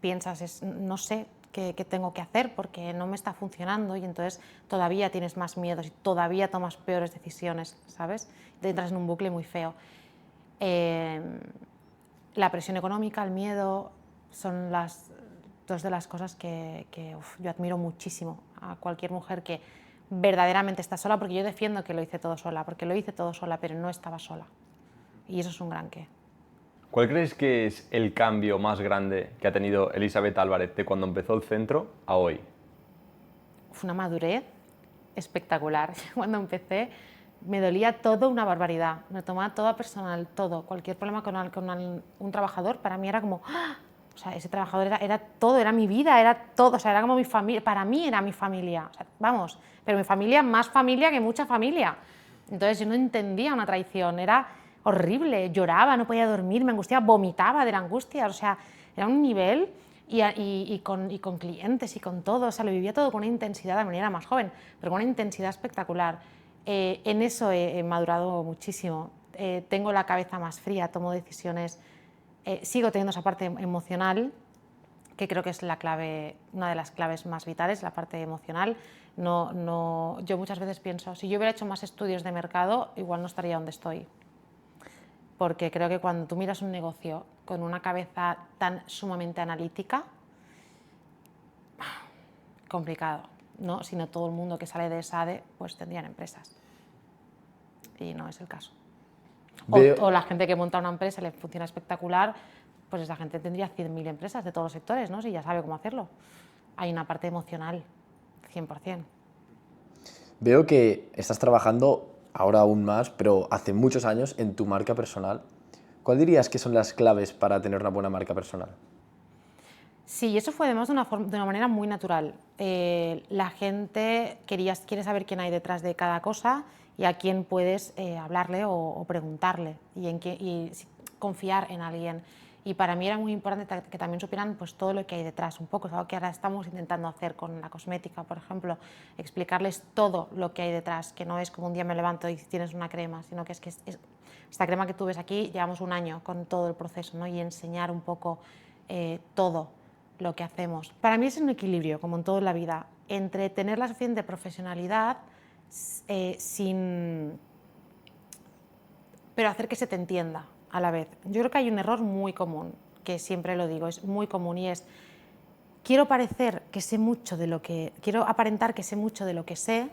piensas, no sé qué tengo que hacer porque no me está funcionando, y entonces todavía tienes más miedos y todavía tomas peores decisiones, ¿sabes? Te entras en un bucle muy feo. La presión económica, el miedo, son dos de las cosas que yo admiro muchísimo a cualquier mujer que verdaderamente está sola, porque yo defiendo que lo hice todo sola, porque lo hice todo sola, pero no estaba sola. Y eso es un gran qué. ¿Cuál crees que es el cambio más grande que ha tenido Elisabet Álvarez de cuando empezó el centro a hoy? Una madurez espectacular. Cuando empecé me dolía todo una barbaridad, me tomaba todo personal, todo, cualquier problema con un trabajador para mí era como, ¡ah! O sea, ese trabajador era todo, era mi vida, era todo, o sea, era como mi familia, para mí era mi familia, o sea, vamos, pero mi familia más familia que mucha familia. Entonces yo no entendía una traición, era horrible, lloraba, no podía dormir, me angustiaba, vomitaba de la angustia, o sea, era un nivel, y con clientes y con todo, o sea, lo vivía todo con una intensidad, de manera más joven, pero con una intensidad espectacular. En eso he madurado muchísimo, tengo la cabeza más fría, tomo decisiones, sigo teniendo esa parte emocional, que creo que es la clave, una de las claves más vitales, la parte emocional. Yo muchas veces pienso, si yo hubiera hecho más estudios de mercado, igual no estaría donde estoy. Porque creo que cuando tú miras un negocio con una cabeza tan sumamente analítica, complicado, ¿no? Si no, todo el mundo que sale de ESADE pues tendrían empresas. Y no es el caso. O la gente que monta una empresa le funciona espectacular, pues esa gente tendría 100.000 empresas de todos los sectores, ¿no? Si ya sabe cómo hacerlo. Hay una parte emocional, 100%. Veo que estás trabajando ahora aún más, pero hace muchos años, en tu marca personal. ¿Cuál dirías que son las claves para tener una buena marca personal? Sí, eso fue además de una manera muy natural. La gente quiere saber quién hay detrás de cada cosa y a quién puedes hablarle o preguntarle y confiar en alguien. Y para mí era muy importante que también supieran pues, todo lo que hay detrás, un poco, es algo que ahora estamos intentando hacer con la cosmética, por ejemplo, explicarles todo lo que hay detrás, que no es como un día me levanto y tienes una crema, sino que es esta crema que tú ves aquí, llevamos un año con todo el proceso, ¿no? Y enseñar un poco todo lo que hacemos. Para mí es un equilibrio, como en todo en la vida, entre tener la suficiente profesionalidad pero hacer que se te entienda a la vez. Yo creo que hay un error muy común, que siempre lo digo, es muy común, y es quiero aparentar que sé mucho de lo que sé,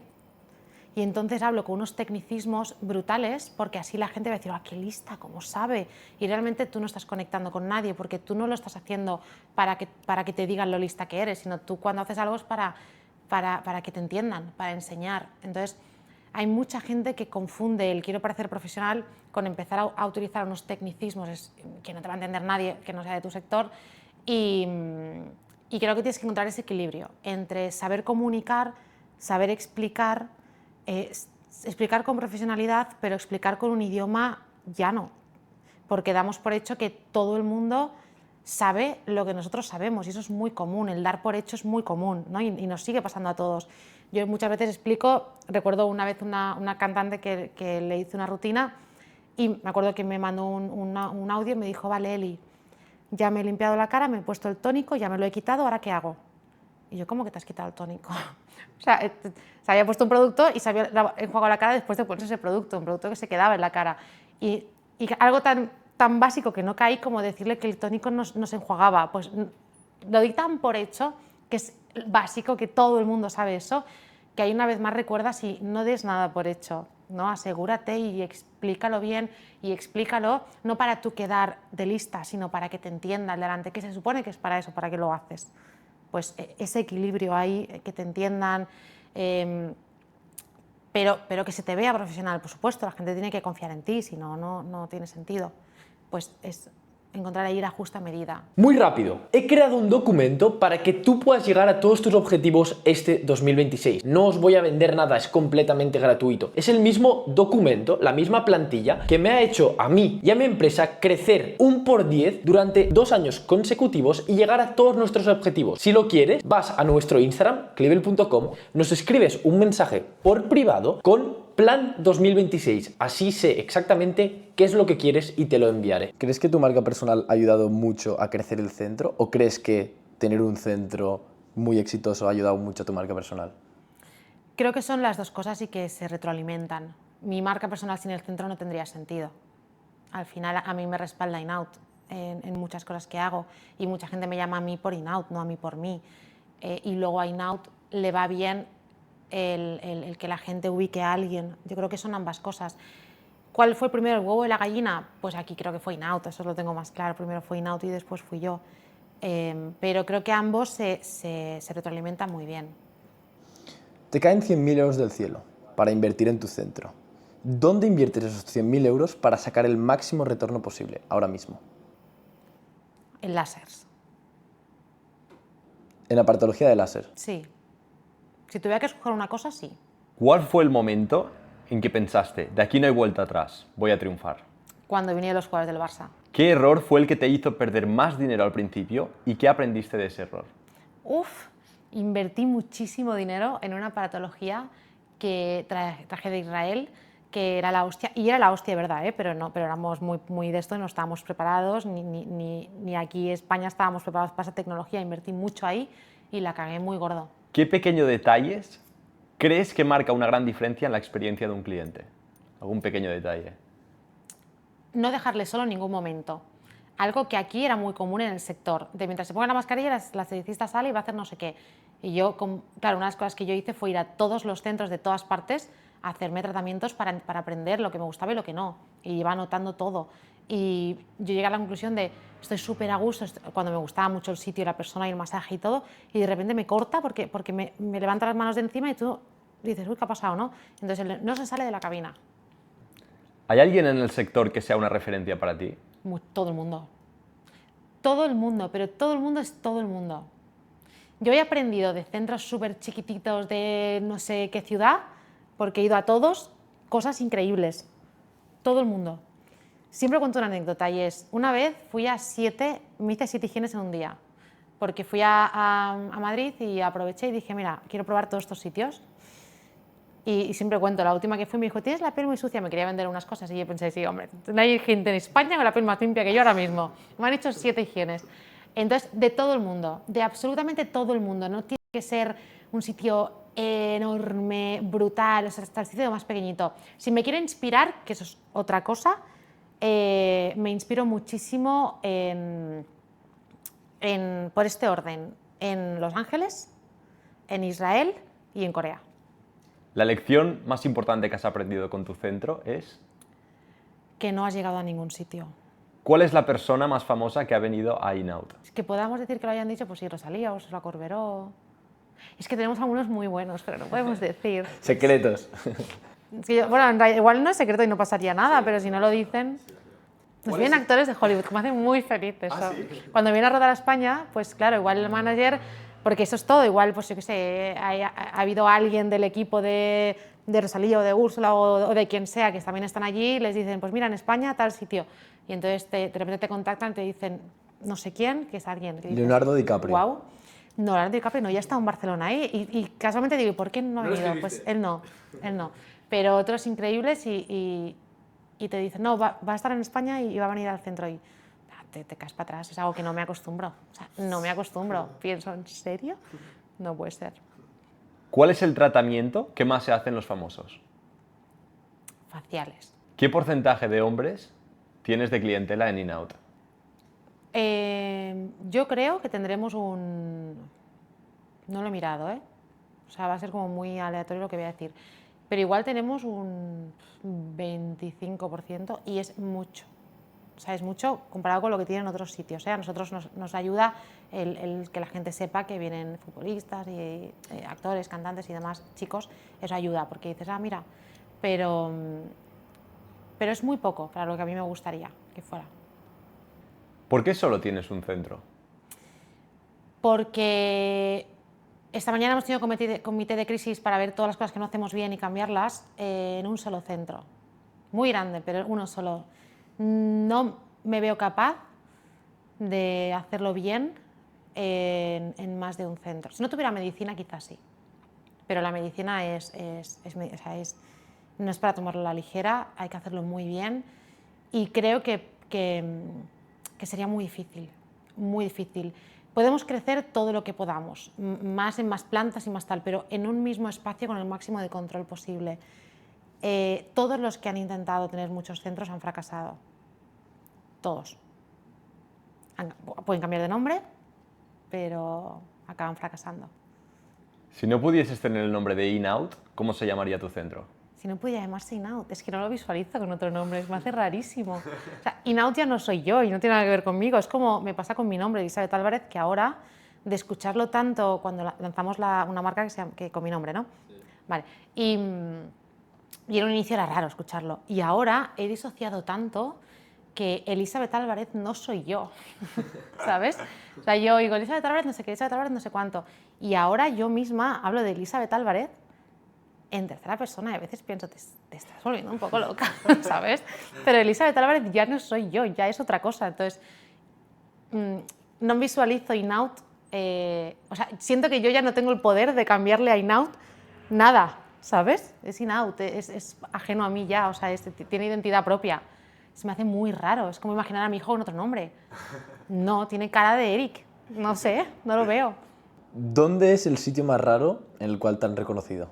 y entonces hablo con unos tecnicismos brutales porque así la gente va a decir, ¡ah, qué lista, cómo sabe! Y realmente tú no estás conectando con nadie porque tú no lo estás haciendo para que te digan lo lista que eres, sino tú cuando haces algo es para que te entiendan, para enseñar. Entonces hay mucha gente que confunde el quiero parecer profesional con empezar a utilizar unos tecnicismos que no te va a entender nadie que no sea de tu sector, y creo que tienes que encontrar ese equilibrio entre saber comunicar saber explicar, explicar con profesionalidad, pero explicar con un idioma llano, porque damos por hecho que todo el mundo sabe lo que nosotros sabemos y eso es muy común, el dar por hecho es muy común, ¿no? y nos sigue pasando a todos. Yo muchas veces explico, recuerdo una vez una cantante que le hice una rutina y me acuerdo que me mandó un audio y me dijo, vale Eli, ya me he limpiado la cara, me he puesto el tónico, ya me lo he quitado, ¿ahora qué hago? Y yo, ¿cómo que te has quitado el tónico? O sea, se había puesto un producto y se había enjuagado la cara después de ponerse ese producto, un producto que se quedaba en la cara. Y algo tan básico que no caí como decirle que el tónico no se enjuagaba, pues lo di tan por hecho, que es básico, que todo el mundo sabe eso, que ahí una vez más recuerdas y no des nada por hecho, ¿no? Asegúrate y explícalo bien y explícalo no para tú quedar de lista, sino para que te entienda el delante, que se supone que es para eso, para que lo haces. Pues ese equilibrio ahí, que te entiendan, pero que se te vea profesional, por supuesto, la gente tiene que confiar en ti, si no, no tiene sentido. Pues es encontrar ahí la justa medida. Muy rápido, he creado un documento para que tú puedas llegar a todos tus objetivos este 2026. No os voy a vender nada, es completamente gratuito. Es el mismo documento, la misma plantilla que me ha hecho a mí y a mi empresa crecer 1×10 durante 2 años consecutivos y llegar a todos nuestros objetivos. Si lo quieres, vas a nuestro Instagram, clivel.com, nos escribes un mensaje por privado con Plan 2026, así sé exactamente qué es lo que quieres y te lo enviaré. ¿Crees que tu marca personal ha ayudado mucho a crecer el centro o crees que tener un centro muy exitoso ha ayudado mucho a tu marca personal? Creo que son las dos cosas y que se retroalimentan. Mi marca personal sin el centro no tendría sentido. Al final a mí me respalda In-Out en muchas cosas que hago y mucha gente me llama a mí por In-Out, no a mí por mí. Y luego a In-Out le va bien el que la gente ubique a alguien. Yo creo que son ambas cosas. ¿Cuál fue primero, el huevo y la gallina? Pues aquí creo que fue In-Out, eso lo tengo más claro. Primero fue In-Out y después fui yo. Pero creo que ambos se retroalimentan muy bien. Te caen 100.000 euros del cielo para invertir en tu centro. ¿Dónde inviertes esos 100.000 euros para sacar el máximo retorno posible ahora mismo? En láseres. ¿En la aparatología de láser? Sí. Si tuviera que escoger una cosa, sí. ¿Cuál fue el momento en que pensaste, de aquí no hay vuelta atrás, voy a triunfar? Cuando vinieron los jugadores del Barça. ¿Qué error fue el que te hizo perder más dinero al principio y qué aprendiste de ese error? Invertí muchísimo dinero en una aparatología que traje de Israel, que era la hostia, y era la hostia de verdad, pero éramos muy de esto y no estábamos preparados, ni aquí en España estábamos preparados para esa tecnología. Invertí mucho ahí y la cagué muy gordo. ¿Qué pequeño detalles crees que marca una gran diferencia en la experiencia de un cliente? ¿Algún pequeño detalle? No dejarle solo en ningún momento. Algo que aquí era muy común en el sector. De mientras se ponga la mascarilla, la esteticista sale y va a hacer no sé qué. Y yo, claro, una de las cosas que yo hice fue ir a todos los centros de todas partes a hacerme tratamientos para aprender lo que me gustaba y lo que no. Y iba anotando todo. Y yo llegué a la conclusión de estoy súper a gusto, cuando me gustaba mucho el sitio, la persona y el masaje y todo, y de repente me corta porque me levanta las manos de encima y tú dices, uy, ¿qué ha pasado? ¿No? Entonces no se sale de la cabina. ¿Hay alguien en el sector que sea una referencia para ti? Todo el mundo. Todo el mundo, pero todo el mundo es todo el mundo. Yo he aprendido de centros súper chiquititos de no sé qué ciudad, porque he ido a todos, cosas increíbles. Todo el mundo. Siempre cuento una anécdota y es, una vez me hice 7 higienes en un día, porque fui a Madrid y aproveché y dije, mira, quiero probar todos estos sitios. Y siempre cuento, la última que fui me dijo, tienes la piel muy sucia, me quería vender unas cosas y yo pensé, sí, hombre, no hay gente en España con la piel más limpia que yo ahora mismo. Me han hecho 7 higienes. Entonces, de todo el mundo, de absolutamente todo el mundo, no tiene que ser un sitio enorme, brutal, o sea, hasta el sitio más pequeñito. Si me quiero inspirar, que eso es otra cosa, me inspiro muchísimo por este orden, en Los Ángeles, en Israel y en Corea. ¿La lección más importante que has aprendido con tu centro es? Que no has llegado a ningún sitio. ¿Cuál es la persona más famosa que ha venido a In-Out? Es que podamos decir que lo hayan dicho, pues sí, Rosalía o Susana Corberó. Es que tenemos algunos muy buenos, pero no podemos decir. Secretos. Es que igual no es secreto y no pasaría nada, pero si no lo dicen... Nos vienen actores de Hollywood, que me hacen muy feliz eso. ¿Ah, sí? Cuando vienen a rodar a España, pues claro, igual el manager Porque eso es todo, igual, pues yo qué sé, ha habido alguien del equipo de Rosalía o de Úrsula o de quien sea que también están allí y les dicen, pues mira, en España tal sitio. Y entonces de repente te contactan y te dicen, no sé quién, que es alguien. Que dices, Leonardo DiCaprio. Wow. No, Leonardo DiCaprio no, ya está en Barcelona y casualmente digo, ¿por qué no ha venido? Pues él no. Pero otros increíbles y te dicen, no, va a estar en España y va a venir al centro y te caes para atrás, es algo que no me acostumbro. O sea, no me acostumbro. Pienso, ¿en serio? No puede ser. ¿Cuál es el tratamiento que más se hace en los famosos? Faciales. ¿Qué porcentaje de hombres tienes de clientela en In-Out? Yo creo que tendremos un... No lo he mirado, ¿eh? O sea, va a ser como muy aleatorio lo que voy a decir. Pero igual tenemos un 25% y es mucho. O sea, es mucho comparado con lo que tienen otros sitios. A nosotros nos ayuda el que la gente sepa que vienen futbolistas y actores, cantantes y demás chicos. Eso ayuda, porque dices, mira, pero es muy poco para lo que a mí me gustaría que fuera. ¿Por qué solo tienes un centro? Porque esta mañana hemos tenido comité de crisis para ver todas las cosas que no hacemos bien y cambiarlas en un solo centro. Muy grande, pero uno solo. No me veo capaz de hacerlo bien en más de un centro. Si no tuviera medicina, quizás sí. Pero la medicina no es para tomarlo a la ligera, hay que hacerlo muy bien. Y creo que sería muy difícil, muy difícil. Podemos crecer todo lo que podamos, más en más plantas y más tal, pero en un mismo espacio con el máximo de control posible. Todos los que han intentado tener muchos centros han fracasado. Todos. Pueden cambiar de nombre, pero acaban fracasando. Si no pudieses tener el nombre de In-Out, ¿cómo se llamaría tu centro? Si no pudiera llamarse In-Out, es que no lo visualizo con otro nombre, me hace rarísimo. O sea, In-Out ya no soy yo y no tiene nada que ver conmigo, es como me pasa con mi nombre, Elisabet Álvarez, que ahora, de escucharlo tanto cuando lanzamos una marca que con mi nombre, ¿no? Sí. Vale, y en un inicio era raro escucharlo, y ahora he disociado tanto que Elisabet Álvarez no soy yo, ¿sabes? O sea, yo digo Elisabet Álvarez no sé qué, Elisabet Álvarez no sé cuánto, y ahora yo misma hablo de Elisabet Álvarez en tercera persona y a veces pienso, te estás volviendo un poco loca, ¿sabes? Pero Elisabet Álvarez ya no soy yo, ya es otra cosa, entonces no visualizo In-Out, o sea, siento que yo ya no tengo el poder de cambiarle a In-Out nada, ¿sabes? Es In-Out, es ajeno a mí ya, o sea, tiene identidad propia. Se me hace muy raro, es como imaginar a mi hijo con otro nombre. No, tiene cara de Eric, no sé, no lo veo. ¿Dónde es el sitio más raro en el cual te han reconocido?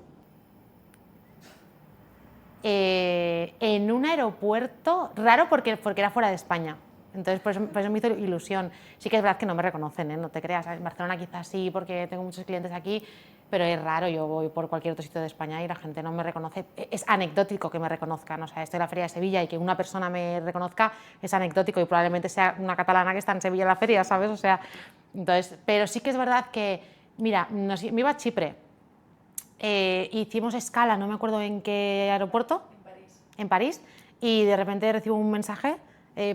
En un aeropuerto, raro porque era fuera de España, entonces por eso me hizo ilusión. Sí que es verdad que no me reconocen, ¿eh? No te creas, en Barcelona quizás sí porque tengo muchos clientes aquí, pero es raro, yo voy por cualquier otro sitio de España y la gente no me reconoce. Es anecdótico que me reconozcan, o sea, estoy en la Feria de Sevilla y que una persona me reconozca es anecdótico y probablemente sea una catalana que está en Sevilla en la feria, ¿sabes? O sea, entonces, pero sí que es verdad que, mira, me iba a Chipre, hicimos escala, no me acuerdo en qué aeropuerto, en París, y de repente recibo un mensaje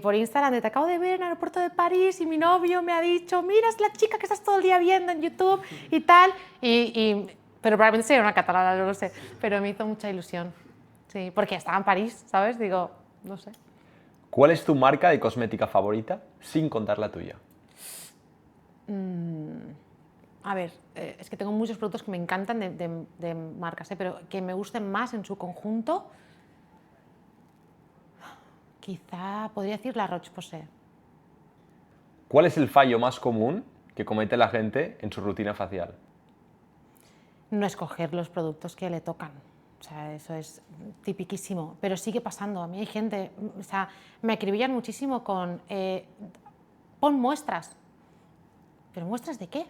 por Instagram de te acabo de ver en el aeropuerto de París y mi novio me ha dicho, mira, es la chica que estás todo el día viendo en YouTube y tal, pero probablemente sería una catalana, no lo sé, pero me hizo mucha ilusión, sí, porque estaba en París, ¿sabes? Digo, no sé. ¿Cuál es tu marca de cosmética favorita sin contar la tuya? A ver, es que tengo muchos productos que me encantan de marcas, pero que me gusten más en su conjunto, quizá podría decir la Roche-Posay. ¿Cuál es el fallo más común que comete la gente en su rutina facial? No escoger los productos que le tocan. O sea, eso es tipiquísimo, pero sigue pasando. A mí hay gente, o sea, me acribillan muchísimo con pon muestras. ¿Pero muestras de qué?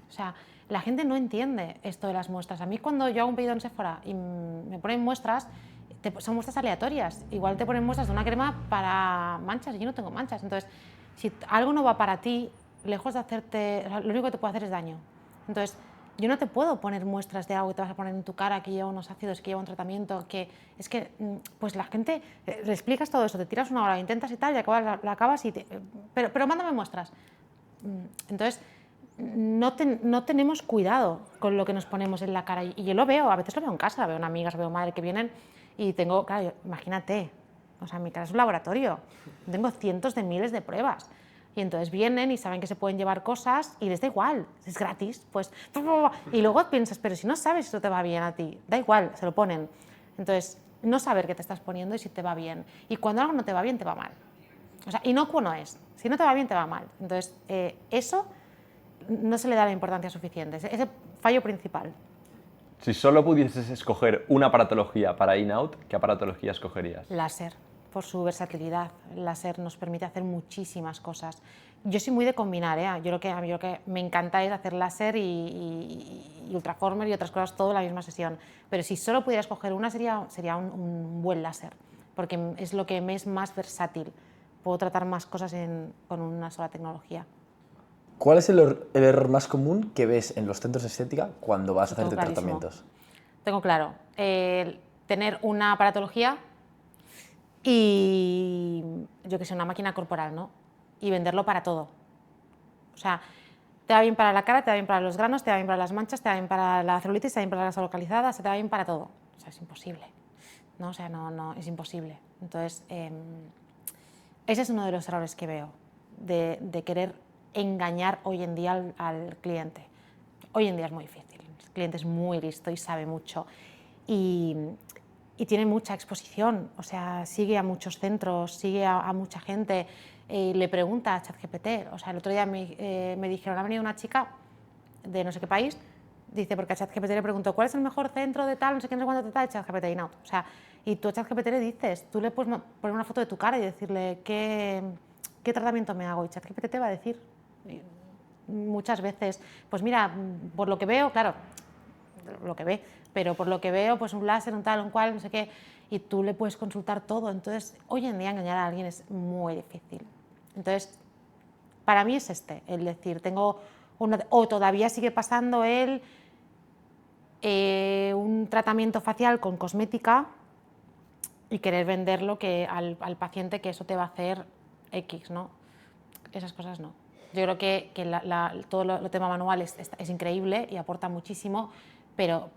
O sea, la gente no entiende esto de las muestras. A mí cuando yo hago un pedido en Sephora y me ponen muestras, son muestras aleatorias. Igual te ponen muestras de una crema para manchas y yo no tengo manchas. Entonces, si algo no va para ti, lejos de hacerte, o sea, lo único que te puede hacer es daño. Entonces, yo no te puedo poner muestras de algo que te vas a poner en tu cara, que lleva unos ácidos, que lleva un tratamiento, que es que, pues la gente, le explicas todo eso, te tiras una hora, intentas y tal, y la acabas y pero mándame muestras. Entonces, no tenemos cuidado con lo que nos ponemos en la cara. Y yo lo veo, a veces lo veo en casa, veo amigas, veo madre que vienen y tengo, claro, imagínate, o sea, mi cara es un laboratorio, tengo cientos de miles de pruebas. Y entonces vienen y saben que se pueden llevar cosas y les da igual, es gratis, pues... Y luego piensas, pero si no sabes si esto te va bien a ti, da igual, se lo ponen. Entonces, no saber qué te estás poniendo y si te va bien. Y cuando algo no te va bien, te va mal. O sea, inocuo no es. Si no te va bien, te va mal. Entonces, eso no se le da la importancia suficiente. Es el fallo principal. Si solo pudieses escoger una aparatología para in-out, ¿qué aparatología escogerías? Láser, por su versatilidad. El láser nos permite hacer muchísimas cosas. Yo soy muy de combinar, ¿eh? Yo lo que me encanta es hacer láser y ultraformer y otras cosas todo en la misma sesión. Pero si solo pudiera escoger una, sería un buen láser, porque es lo que me es más versátil. Puedo tratar más cosas con una sola tecnología. ¿Cuál es el error más común que ves en los centros de estética cuando vas a hacerte tratamientos? Tengo claro, tener una aparatología y, yo que sé, una máquina corporal, ¿no? Y venderlo para todo. O sea, te va bien para la cara, te va bien para los granos, te va bien para las manchas, te va bien para la celulitis, te va bien para las grasa localizada, te va bien para todo. O sea, es imposible, ¿no? O sea, no, es imposible. Entonces, ese es uno de los errores que veo, de querer engañar hoy en día al cliente. Hoy en día es muy difícil, el cliente es muy listo y sabe mucho y tiene mucha exposición, o sea, sigue a muchos centros, sigue a mucha gente, le pregunta a ChatGPT. O sea, el otro día me dijeron, ha venido una chica de no sé qué país, dice, porque a ChatGPT le preguntó, ¿cuál es el mejor centro de tal, no sé qué, no sé cuánto, tal, ChatGPT in-out. O sea, y tú a ChatGPT le dices, tú le puedes poner una foto de tu cara y decirle, ¿qué tratamiento me hago? Y ChatGPT te va a decir muchas veces, pues mira, por lo que veo, claro, lo que ve, pero por lo que veo, pues un láser, un tal, un cual, no sé qué, y tú le puedes consultar todo. Entonces, hoy en día engañar a alguien es muy difícil. Entonces, para mí es el decir, o todavía sigue pasando un tratamiento facial con cosmética y querer venderlo al paciente que eso te va a hacer X, ¿no? Esas cosas no. Yo creo que todo lo tema manual es increíble y aporta muchísimo, pero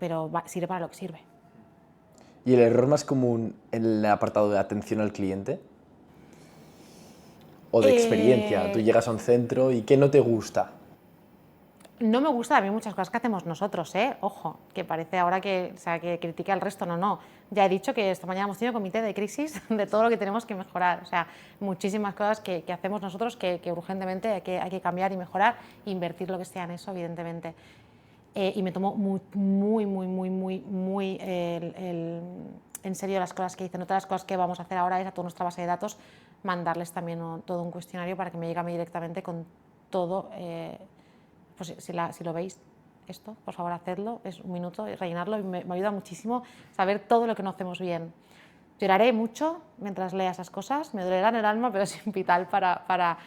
sirve para lo que sirve. ¿Y el error más común en el apartado de atención al cliente? ¿O de experiencia? Tú llegas a un centro y ¿qué no te gusta? No me gusta a mí muchas cosas que hacemos nosotros, ¿eh? Ojo, que parece ahora que critique al resto, no. Ya he dicho que esta mañana hemos tenido comité de crisis de todo lo que tenemos que mejorar. O sea, muchísimas cosas que hacemos nosotros que urgentemente hay que cambiar y mejorar, invertir lo que sea en eso, evidentemente. Y me tomo muy en serio las cosas que dicen. Otra de las cosas que vamos a hacer ahora es a toda nuestra base de datos mandarles también todo un cuestionario para que me llegue a mí directamente con todo. Pues si lo veis esto, por favor hacedlo, es un minuto y rellenarlo y me ayuda muchísimo saber todo lo que no hacemos bien. Lloraré mucho mientras lea esas cosas, me dolerá en el alma, pero es vital para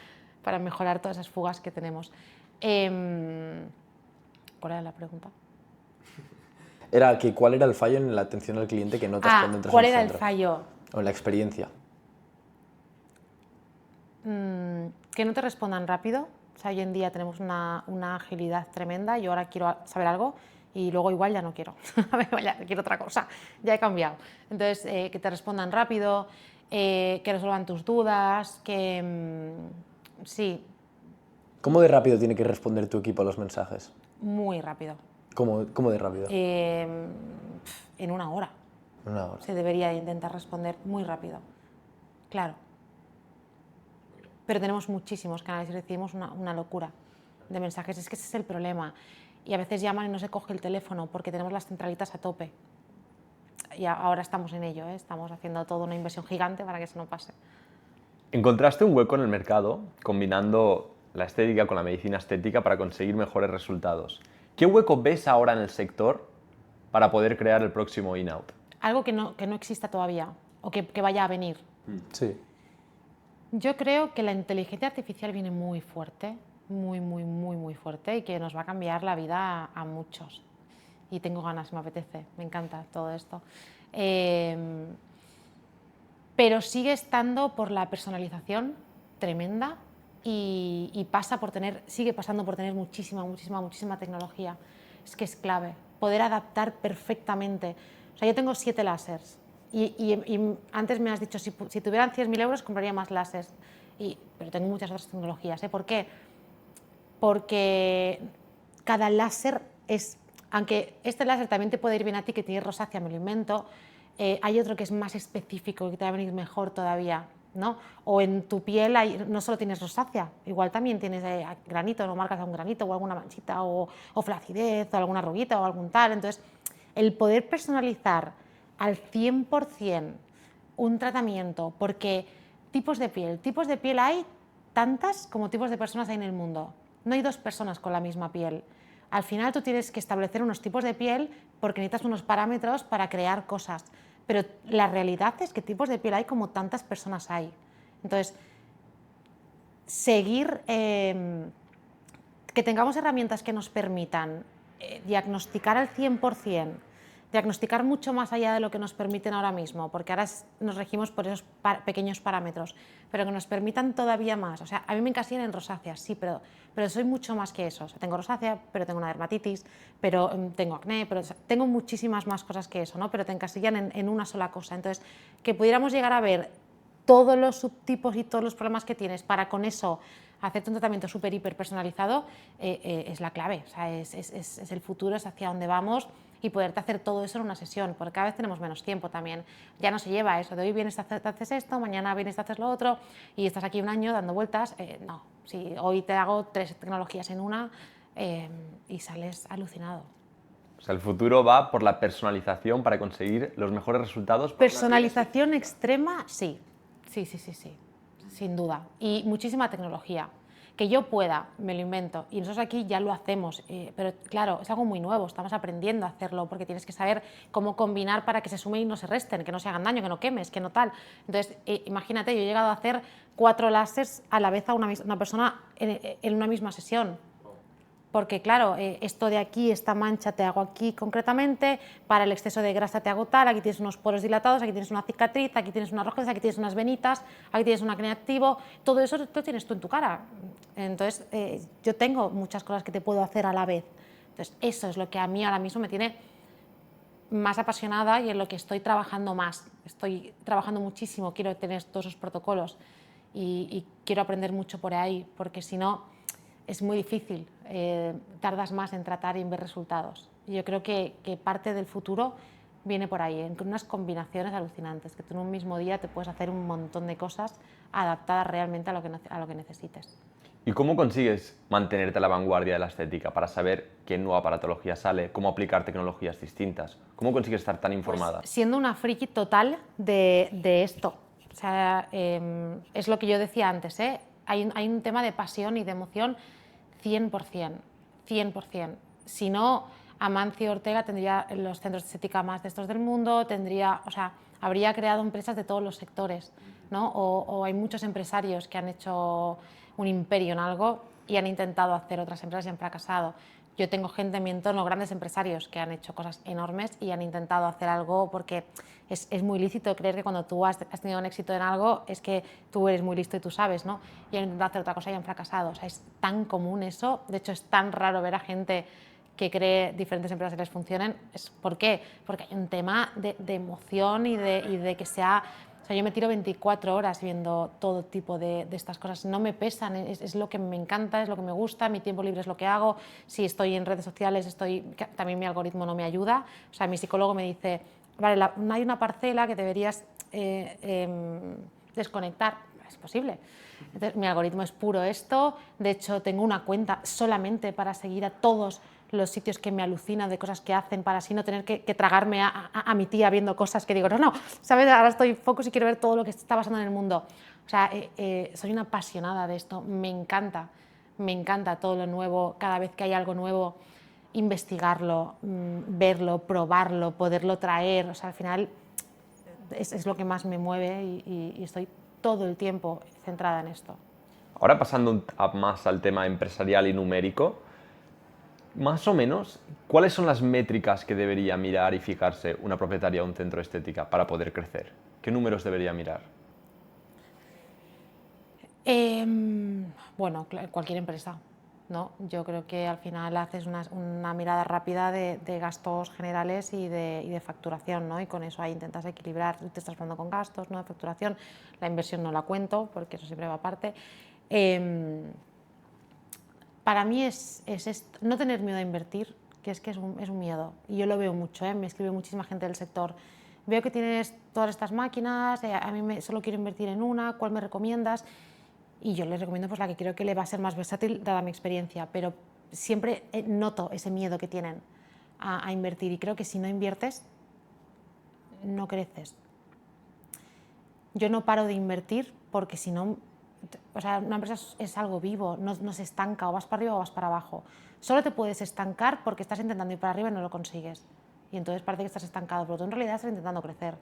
mejorar todas esas fugas que tenemos. ¿Cuál era la pregunta? Era que ¿cuál era el fallo en la atención al cliente que notas cuando entras ¿cuál al era centro? el fallo? O en la experiencia. Que no te respondan rápido. O sea, hoy en día tenemos una agilidad tremenda. Yo ahora quiero saber algo y luego igual ya no quiero. Ya quiero otra cosa. Ya he cambiado. Entonces, que te respondan rápido, que resuelvan tus dudas, sí. ¿Cómo de rápido tiene que responder tu equipo a los mensajes? Muy rápido. ¿Cómo de rápido? En una hora. Una hora. Se debería intentar responder muy rápido. Claro. Pero tenemos muchísimos canales y recibimos una locura de mensajes. Es que ese es el problema. Y a veces llaman y no se coge el teléfono porque tenemos las centralitas a tope. Y ahora estamos en ello, ¿eh? Estamos haciendo toda una inversión gigante para que eso no pase. Encontraste un hueco en el mercado combinando la estética con la medicina estética para conseguir mejores resultados. ¿Qué hueco ves ahora en el sector para poder crear el próximo in-out? Algo que no exista todavía o que vaya a venir. Sí. Yo creo que la inteligencia artificial viene muy fuerte, muy fuerte y que nos va a cambiar la vida a muchos. Y tengo ganas, me apetece, me encanta todo esto. Pero sigue estando por la personalización tremenda, y sigue pasando por tener muchísima tecnología. Es que es clave, poder adaptar perfectamente. O sea, yo tengo 7 láseres y antes me has dicho, si tuvieran 100.000 euros compraría más láseres, pero tengo muchas otras tecnologías. ¿Por qué? Porque cada láser aunque este láser también te puede ir bien a ti, que tienes rosácea, me lo invento, hay otro que es más específico, que te va a venir mejor todavía, ¿no? O en tu piel no solo tienes rosácea, igual también tienes granito, no marcas algún granito o alguna manchita o flacidez o alguna arruguita o algún tal. Entonces, el poder personalizar al 100% un tratamiento, porque tipos de piel hay tantas como tipos de personas hay en el mundo. No hay 2 personas con la misma piel. Al final tú tienes que establecer unos tipos de piel porque necesitas unos parámetros para crear cosas. Pero la realidad es que tipos de piel hay como tantas personas hay. Entonces, seguir, que tengamos herramientas que nos permitan diagnosticar al 100%, diagnosticar mucho más allá de lo que nos permiten ahora mismo, porque ahora nos regimos por esos pequeños parámetros, pero que nos permitan todavía más. O sea, a mí me encasillan en rosácea, sí, pero soy mucho más que eso. O sea, tengo rosácea, pero tengo una dermatitis, pero tengo acné, pero tengo muchísimas más cosas que eso, ¿no? Pero te encasillan en una sola cosa. Entonces, que pudiéramos llegar a ver todos los subtipos y todos los problemas que tienes para con eso hacerte un tratamiento súper hiper personalizado es la clave. O sea, es el futuro, es hacia dónde vamos, y poderte hacer todo eso en una sesión, porque cada vez tenemos menos tiempo también. Ya no se lleva eso de hoy vienes, te haces esto, mañana vienes, te haces lo otro, y estás aquí un año dando vueltas. No, si hoy te hago 3 tecnologías en una y sales alucinado. O sea, el futuro va por la personalización para conseguir los mejores resultados. Personalización extrema, sí, sin duda. Y muchísima tecnología. Que yo pueda, me lo invento, y nosotros aquí ya lo hacemos, pero claro, es algo muy nuevo, estamos aprendiendo a hacerlo, porque tienes que saber cómo combinar para que se sumen y no se resten, que no se hagan daño, que no quemes, que no tal. Entonces, imagínate, yo he llegado a hacer 4 láseres a la vez a una persona en una misma sesión. Porque claro, esto de aquí, esta mancha te hago aquí concretamente, para el exceso de grasa te hago tal, aquí tienes unos poros dilatados, aquí tienes una cicatriz, aquí tienes unas rojeces, aquí tienes unas venitas, aquí tienes un acné activo, todo eso lo tienes tú en tu cara. Entonces, yo tengo muchas cosas que te puedo hacer a la vez. Entonces, eso es lo que a mí ahora mismo me tiene más apasionada y en lo que estoy trabajando más. Estoy trabajando muchísimo, quiero tener todos esos protocolos y quiero aprender mucho por ahí, porque si no, es muy difícil, tardas más en tratar y en ver resultados. Y yo creo que parte del futuro viene por ahí, con unas combinaciones alucinantes, que tú en un mismo día te puedes hacer un montón de cosas adaptadas realmente a lo que necesites. ¿Y cómo consigues mantenerte a la vanguardia de la estética para saber qué nueva aparatología sale, cómo aplicar tecnologías distintas? ¿Cómo consigues estar tan informada? Pues, siendo una friki total de esto. O sea, es lo que yo decía antes, ¿eh? Hay un tema de pasión y de emoción 100%, 100%. Si no, Amancio Ortega tendría los centros de estética más de estos del mundo, habría creado empresas de todos los sectores, ¿no? O hay muchos empresarios que han hecho un imperio en algo y han intentado hacer otras empresas y han fracasado. Yo tengo gente en mi entorno, grandes empresarios, que han hecho cosas enormes y han intentado hacer algo, porque es muy lícito creer que cuando tú has tenido un éxito en algo es que tú eres muy listo y tú sabes, ¿no? Y han intentado hacer otra cosa y han fracasado. O sea, es tan común eso. De hecho, es tan raro ver a gente que cree diferentes empresas que les funcionen. ¿Por qué? Porque hay un tema de emoción y de que sea... O sea, yo me tiro 24 horas viendo todo tipo de estas cosas. No me pesan, es lo que me encanta, es lo que me gusta, mi tiempo libre es lo que hago. Si estoy en redes sociales, también mi algoritmo no me ayuda. O sea, mi psicólogo me dice, vale, hay una parcela que deberías desconectar. Es posible. Entonces, mi algoritmo es puro esto. De hecho, tengo una cuenta solamente para seguir a todos los sitios que me alucinan de cosas que hacen, para así no tener que tragarme a mi tía viendo cosas que digo, no, ¿sabes? Ahora estoy focus y quiero ver todo lo que está pasando en el mundo. O sea, soy una apasionada de esto, me encanta todo lo nuevo, cada vez que hay algo nuevo, investigarlo, verlo, probarlo, poderlo traer. O sea, al final es lo que más me mueve y estoy todo el tiempo centrada en esto. Ahora pasando más al tema empresarial y numérico, más o menos, ¿cuáles son las métricas que debería mirar y fijarse una propietaria de un centro de estética para poder crecer? ¿Qué números debería mirar? Bueno, cualquier empresa, ¿no? Yo creo que al final haces una mirada rápida de gastos generales y de facturación, ¿no? Y con eso ahí intentas equilibrar, te estás hablando con gastos, ¿no? De facturación, la inversión no la cuento porque eso siempre va aparte. Para mí es no tener miedo a invertir, que es un miedo, y yo lo veo mucho, me escribe muchísima gente del sector. Veo que tienes todas estas máquinas, a mí solo quiero invertir en una, ¿cuál me recomiendas? Y yo les recomiendo pues la que creo que le va a ser más versátil dada mi experiencia, pero siempre noto ese miedo que tienen a invertir, y creo que si no inviertes, no creces. Yo no paro de invertir porque si no, o sea, una empresa es algo vivo, no se estanca, o vas para arriba o vas para abajo. Solo te puedes estancar porque estás intentando ir para arriba y no lo consigues. Y entonces parece que estás estancado, pero tú en realidad estás intentando crecer.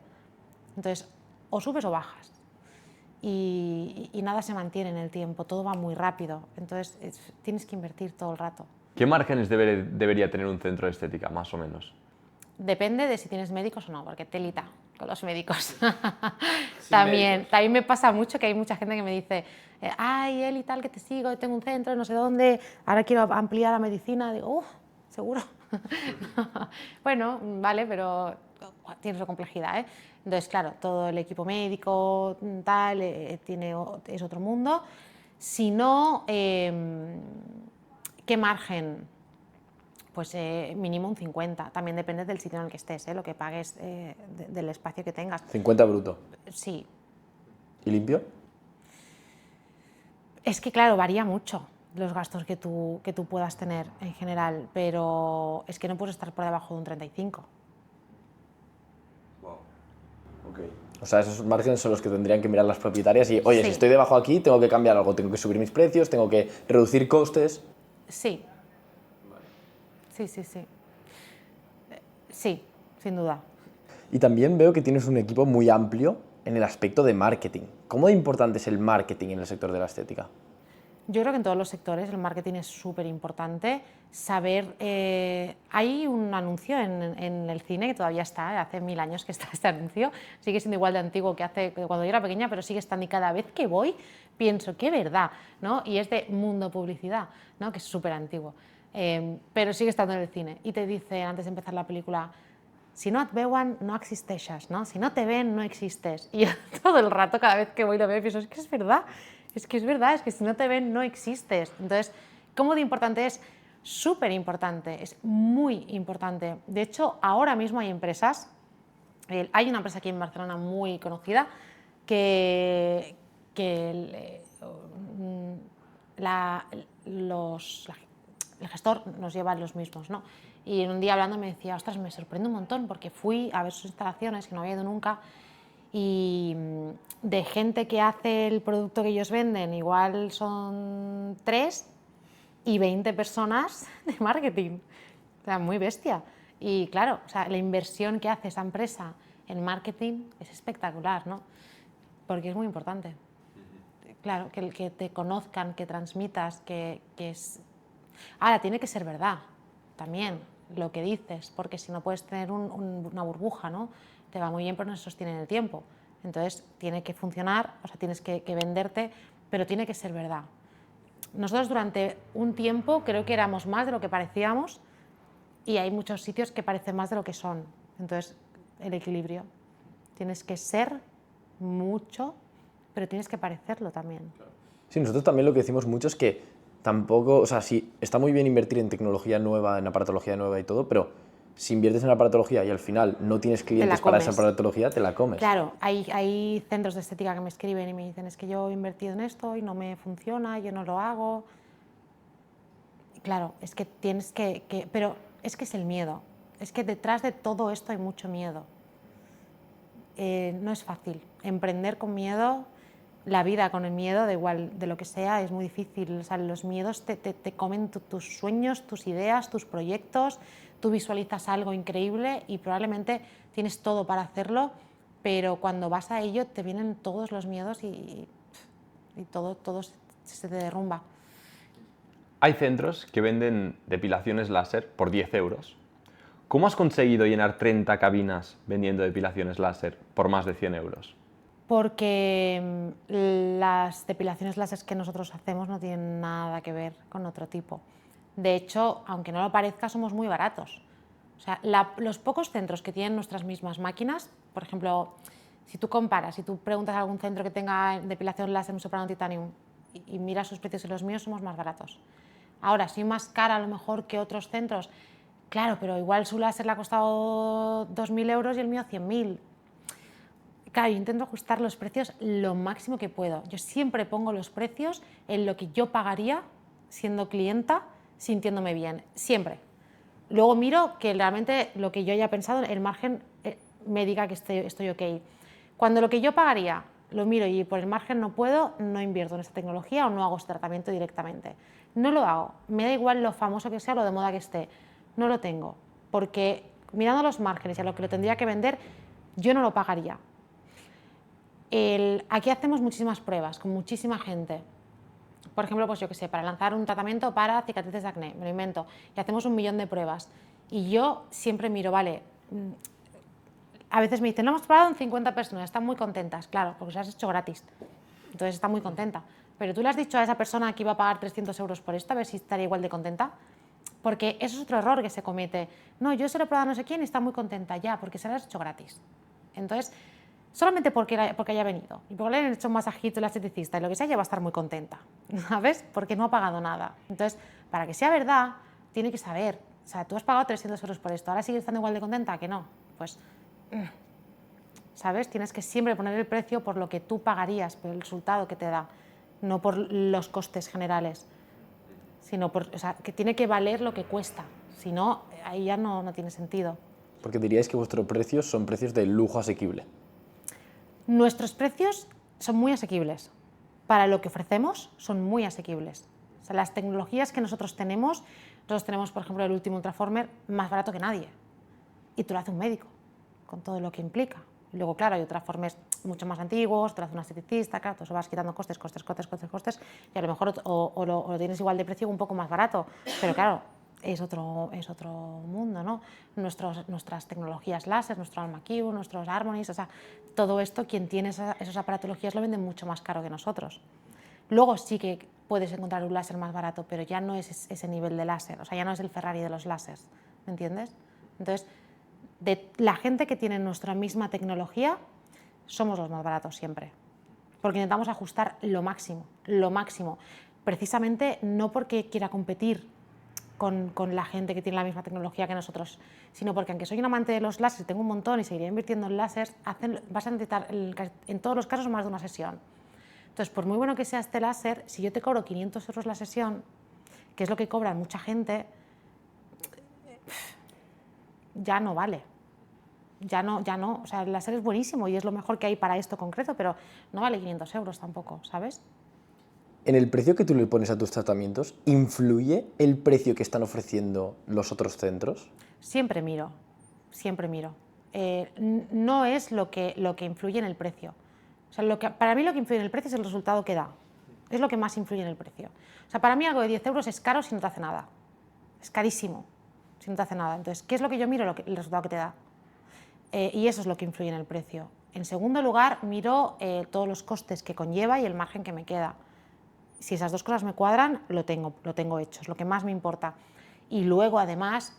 Entonces, o subes o bajas. Y nada se mantiene en el tiempo, todo va muy rápido. Entonces, tienes que invertir todo el rato. ¿Qué márgenes debería tener un centro de estética, más o menos? Depende de si tienes médicos o no, porque telita con los médicos. También me pasa mucho que hay mucha gente que me dice, ay, él y tal, que te sigo, tengo un centro, no sé dónde, ahora quiero ampliar la medicina. Digo, seguro. Bueno, vale, pero tiene su complejidad, ¿eh? Entonces, claro, todo el equipo médico, tal, es otro mundo. Si no, ¿qué margen? Pues mínimo un 50, también depende del sitio en el que estés, lo que pagues del espacio que tengas. 50 bruto. Sí. ¿Y limpio? Es que claro, varía mucho los gastos que tú puedas tener en general, pero es que no puedes estar por debajo de un 35. Wow. Okay. O sea, esos márgenes son los que tendrían que mirar las propietarias y, oye, Sí. si estoy debajo aquí, tengo que cambiar algo, tengo que subir mis precios, tengo que reducir costes. Sí. Sí. Sí, sin duda. Y también veo que tienes un equipo muy amplio en el aspecto de marketing. ¿Cómo de importante es el marketing en el sector de la estética? Yo creo que en todos los sectores el marketing es súper importante. Saber, hay un anuncio en el cine que todavía está, hace 1000 años que está este anuncio, sigue siendo igual de antiguo que cuando yo era pequeña, pero sigue estando, y cada vez que voy pienso, qué verdad, ¿no? Y es de Mundo Publicidad, ¿no? Que es súper antiguo, pero sigue estando en el cine. Y te dice, antes de empezar la película, si no et veuen, no existeixes, ¿no? Si no te ven, no existes. Y yo todo el rato, cada vez que voy lo veo, pienso, es que es verdad, es que si no te ven, no existes. Entonces, ¿cómo de importante es? Súper importante, es muy importante. De hecho, ahora mismo hay empresas, hay una empresa aquí en Barcelona muy conocida, que el gestor nos lleva los mismos, ¿no? Y en un día hablando me decía, ostras, me sorprende un montón porque fui a ver sus instalaciones, que no había ido nunca, y de gente que hace el producto que ellos venden, igual son 3 y 20 personas de marketing. O sea, muy bestia. Y claro, o sea, la inversión que hace esa empresa en marketing es espectacular, ¿no? Porque es muy importante. Claro, que te conozcan, que transmitas, que es... Ahora, tiene que ser verdad también lo que dices, porque si no puedes tener una burbuja, ¿no? Te va muy bien, pero no se sostiene en el tiempo. Entonces, tiene que funcionar, o sea, tienes que venderte, pero tiene que ser verdad. Nosotros durante un tiempo creo que éramos más de lo que parecíamos, y hay muchos sitios que parecen más de lo que son. Entonces, el equilibrio. Tienes que ser mucho, pero tienes que parecerlo también. Sí, nosotros también lo que decimos mucho es que tampoco, o sea, sí, está muy bien invertir en tecnología nueva, en aparatología nueva y todo, pero si inviertes en aparatología y al final no tienes clientes para esa aparatología, te la comes. Claro, hay centros de estética que me escriben y me dicen, es que yo he invertido en esto y no me funciona, yo no lo hago. Claro, es que tienes que pero es que es el miedo, es que detrás de todo esto hay mucho miedo. No es fácil, emprender con miedo, la vida con el miedo, da igual de lo que sea, es muy difícil. O sea, los miedos te comen tus sueños, tus ideas, tus proyectos, tú visualizas algo increíble y probablemente tienes todo para hacerlo, pero cuando vas a ello te vienen todos los miedos y todo se te derrumba. Hay centros que venden depilaciones láser por 10 euros. ¿Cómo has conseguido llenar 30 cabinas vendiendo depilaciones láser por más de 100 euros? Porque las depilaciones láser que nosotros hacemos no tienen nada que ver con otro tipo. De hecho, aunque no lo parezca, somos muy baratos. O sea, los pocos centros que tienen nuestras mismas máquinas, por ejemplo, si tú comparas, si tú preguntas a algún centro que tenga depilación láser Soprano Titanium y miras sus precios y los míos, somos más baratos. Ahora, soy más cara a lo mejor que otros centros, claro, pero igual su láser le ha costado 2.000 euros y el mío 100.000. Claro, yo intento ajustar los precios lo máximo que puedo. Yo siempre pongo los precios en lo que yo pagaría siendo clienta, sintiéndome bien, siempre. Luego miro que realmente lo que yo haya pensado, el margen me diga que estoy ok. Cuando lo que yo pagaría lo miro y por el margen no puedo, no invierto en esta tecnología o no hago este tratamiento directamente. No lo hago, me da igual lo famoso que sea, lo de moda que esté, no lo tengo, porque mirando los márgenes y a lo que lo tendría que vender, yo no lo pagaría. Aquí hacemos muchísimas pruebas con muchísima gente. Por ejemplo, pues yo qué sé, para lanzar un tratamiento para cicatrices de acné, me lo invento, y hacemos 1 millón de pruebas. Y yo siempre miro, vale, a veces me dicen, lo hemos probado en 50 personas, están muy contentas, claro, porque se las has hecho gratis, entonces está muy contenta. Pero tú le has dicho a esa persona que iba a pagar 300 euros por esto, a ver si estaría igual de contenta. Porque eso es otro error que se comete. No, yo se lo he probado a no sé quién y está muy contenta, ya, porque se lo has hecho gratis. Entonces, solamente porque haya venido y porque le han hecho un masajito, la esteticista y lo que sea, ella va a estar muy contenta, ¿sabes? Porque no ha pagado nada. Entonces, para que sea verdad, tiene que saber, o sea, tú has pagado 300 euros por esto, ¿ahora sigues estando igual de contenta que no? Pues, ¿sabes? Tienes que siempre poner el precio por lo que tú pagarías, por el resultado que te da, no por los costes generales, sino por, o sea, que tiene que valer lo que cuesta, si no, ahí ya no tiene sentido. Porque diríais que vuestros precios son precios de lujo asequible. Nuestros precios son muy asequibles. Para lo que ofrecemos, son muy asequibles. O sea, las tecnologías que nosotros tenemos, por ejemplo, el último Ultraformer más barato que nadie. Y te lo hace un médico, con todo lo que implica. Y luego, claro, hay Ultraformers mucho más antiguos, te lo hace un esteticista, claro, tú vas quitando costes, y a lo mejor o lo tienes igual de precio un poco más barato. Pero claro, es otro mundo, ¿no? Nuestras tecnologías láser, nuestro AlmaQ, nuestros Harmonies, o sea, todo esto, quien tiene esas aparatologías lo vende mucho más caro que nosotros. Luego sí que puedes encontrar un láser más barato, pero ya no es ese nivel de láser, o sea, ya no es el Ferrari de los láseres, ¿me entiendes? Entonces, de la gente que tiene nuestra misma tecnología, somos los más baratos siempre, porque intentamos ajustar lo máximo, precisamente no porque quiera competir con la gente que tiene la misma tecnología que nosotros, sino porque aunque soy un amante de los láseres, tengo un montón y seguiré invirtiendo en láseres, vas a necesitar en todos los casos más de una sesión. Entonces, por muy bueno que sea este láser, si yo te cobro 500 euros la sesión, que es lo que cobra mucha gente, ya no vale. Ya no, o sea, el láser es buenísimo y es lo mejor que hay para esto concreto, pero no vale 500 euros tampoco, ¿sabes? En el precio que tú le pones a tus tratamientos, ¿influye el precio que están ofreciendo los otros centros? Siempre miro. No es lo que influye en el precio. O sea, para mí lo que influye en el precio es el resultado que da. Es lo que más influye en el precio. O sea, para mí algo de 10 euros es caro si no te hace nada. Es carísimo si no te hace nada. Entonces, ¿qué es lo que yo miro? El resultado que te da. Y eso es lo que influye en el precio. En segundo lugar, miro todos los costes que conlleva y el margen que me queda. Si esas dos cosas me cuadran, lo tengo hecho, es lo que más me importa. Y luego, además,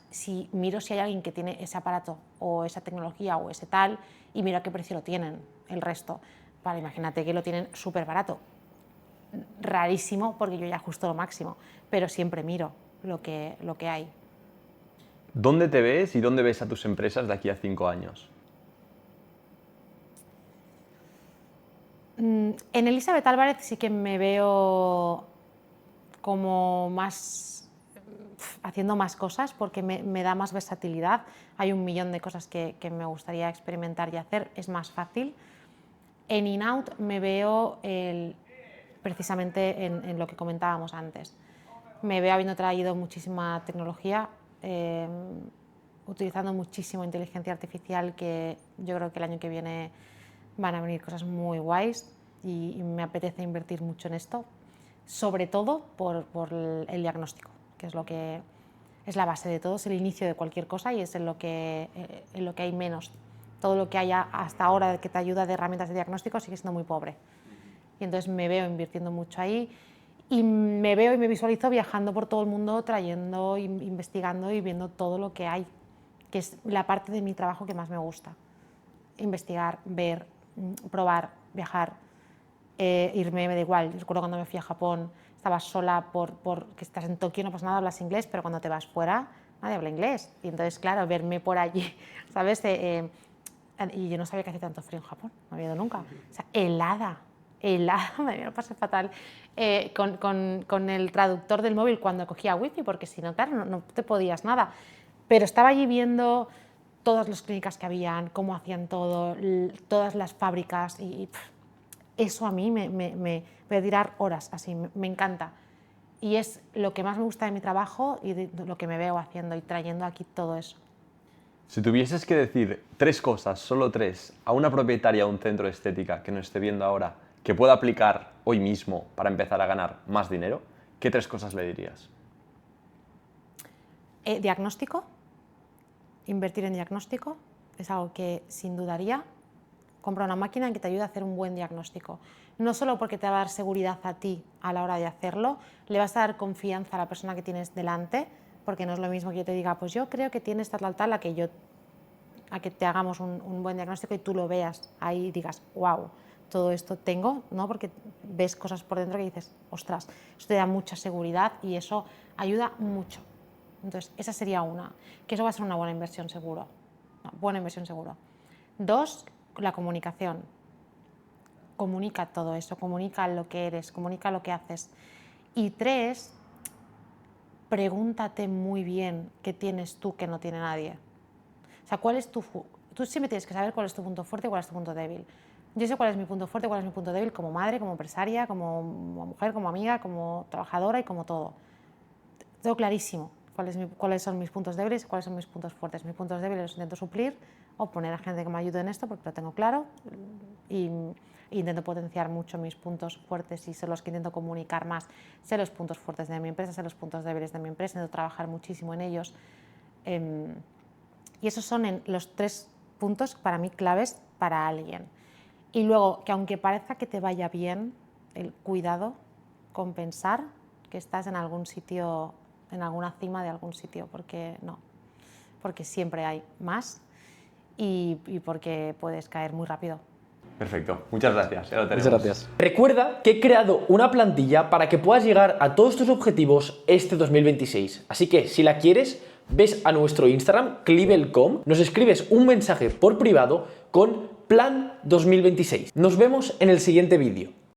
miro si hay alguien que tiene ese aparato o esa tecnología o ese tal, y miro a qué precio lo tienen el resto. Vale, imagínate que lo tienen súper barato. Rarísimo, porque yo ya ajusto lo máximo, pero siempre miro lo que hay. ¿Dónde te ves y dónde ves a tus empresas de aquí a 5 años? En Elizabeth Álvarez sí que me veo como más haciendo más cosas porque me da más versatilidad. Hay 1 millón de cosas que me gustaría experimentar y hacer, es más fácil. En In-Out me veo precisamente en lo que comentábamos antes. Me veo habiendo traído muchísima tecnología, utilizando muchísimo inteligencia artificial, que yo creo que el año que viene van a venir cosas muy guays y me apetece invertir mucho en esto, sobre todo por el diagnóstico, que es lo que es la base de todo, es el inicio de cualquier cosa y es en lo que hay menos todo lo que haya hasta ahora que te ayuda de herramientas de diagnóstico sigue siendo muy pobre. Y entonces me veo invirtiendo mucho ahí y me veo y me visualizo viajando por todo el mundo, trayendo, investigando y viendo todo lo que hay, que es la parte de mi trabajo que más me gusta. Investigar, ver, probar, viajar, irme, me da igual. Yo recuerdo cuando me fui a Japón, estaba sola porque estás en Tokio, no pasa nada, hablas inglés, pero cuando te vas fuera nadie habla inglés. Y entonces, claro, verme por allí, ¿sabes? Y yo no sabía que hacía tanto frío en Japón, no había ido nunca. O sea, helada, me lo pasé fatal con el traductor del móvil cuando cogía wifi, porque si no, claro, no te podías nada. Pero estaba allí viendo todas las clínicas que habían, cómo hacían todo, todas las fábricas y eso a mí me voy a tirar horas así, me encanta. Y es lo que más me gusta de mi trabajo y de lo que me veo haciendo y trayendo aquí todo eso. Si tuvieses que decir 3 cosas, solo 3, a una propietaria de un centro de estética que nos esté viendo ahora, que pueda aplicar hoy mismo para empezar a ganar más dinero, ¿qué 3 cosas le dirías? Diagnóstico, invertir en diagnóstico, es algo que sin duda haría. Compra una máquina que te ayude a hacer un buen diagnóstico. No solo porque te va a dar seguridad a ti a la hora de hacerlo, le vas a dar confianza a la persona que tienes delante, porque no es lo mismo que yo te diga, pues yo creo que tienes tal, a que te hagamos un buen diagnóstico y tú lo veas ahí y digas, wow, todo esto tengo, ¿no? Porque ves cosas por dentro que dices, ostras, eso te da mucha seguridad y eso ayuda mucho. Entonces, esa sería una, que eso va a ser una buena inversión seguro. Buena inversión seguro. 2, la comunicación. Comunica todo eso, comunica lo que eres, comunica lo que haces. Y 3, pregúntate muy bien qué tienes tú que no tiene nadie. O sea, tú siempre tienes que saber cuál es tu punto fuerte y cuál es tu punto débil. Yo sé cuál es mi punto fuerte y cuál es mi punto débil como madre, como empresaria, como mujer, como amiga, como trabajadora y como todo. Tengo clarísimo cuáles son mis puntos débiles y cuáles son mis puntos fuertes. Mis puntos débiles los intento suplir o poner a gente que me ayude en esto porque lo tengo claro y intento potenciar mucho mis puntos fuertes y son los que intento comunicar más. Sé los puntos fuertes de mi empresa, sé los puntos débiles de mi empresa, intento trabajar muchísimo en ellos. Y esos son los 3 puntos para mí claves para alguien. Y luego, que aunque parezca que te vaya bien, el cuidado con pensar que estás en algún sitio, en alguna cima de algún sitio, porque no, porque siempre hay más y porque puedes caer muy rápido. Perfecto, muchas gracias. Ya lo tenemos. Muchas gracias. Recuerda que he creado una plantilla para que puedas llegar a todos tus objetivos este 2026. Así que si la quieres, ves a nuestro Instagram, Clivel.com, nos escribes un mensaje por privado con Plan 2026. Nos vemos en el siguiente vídeo.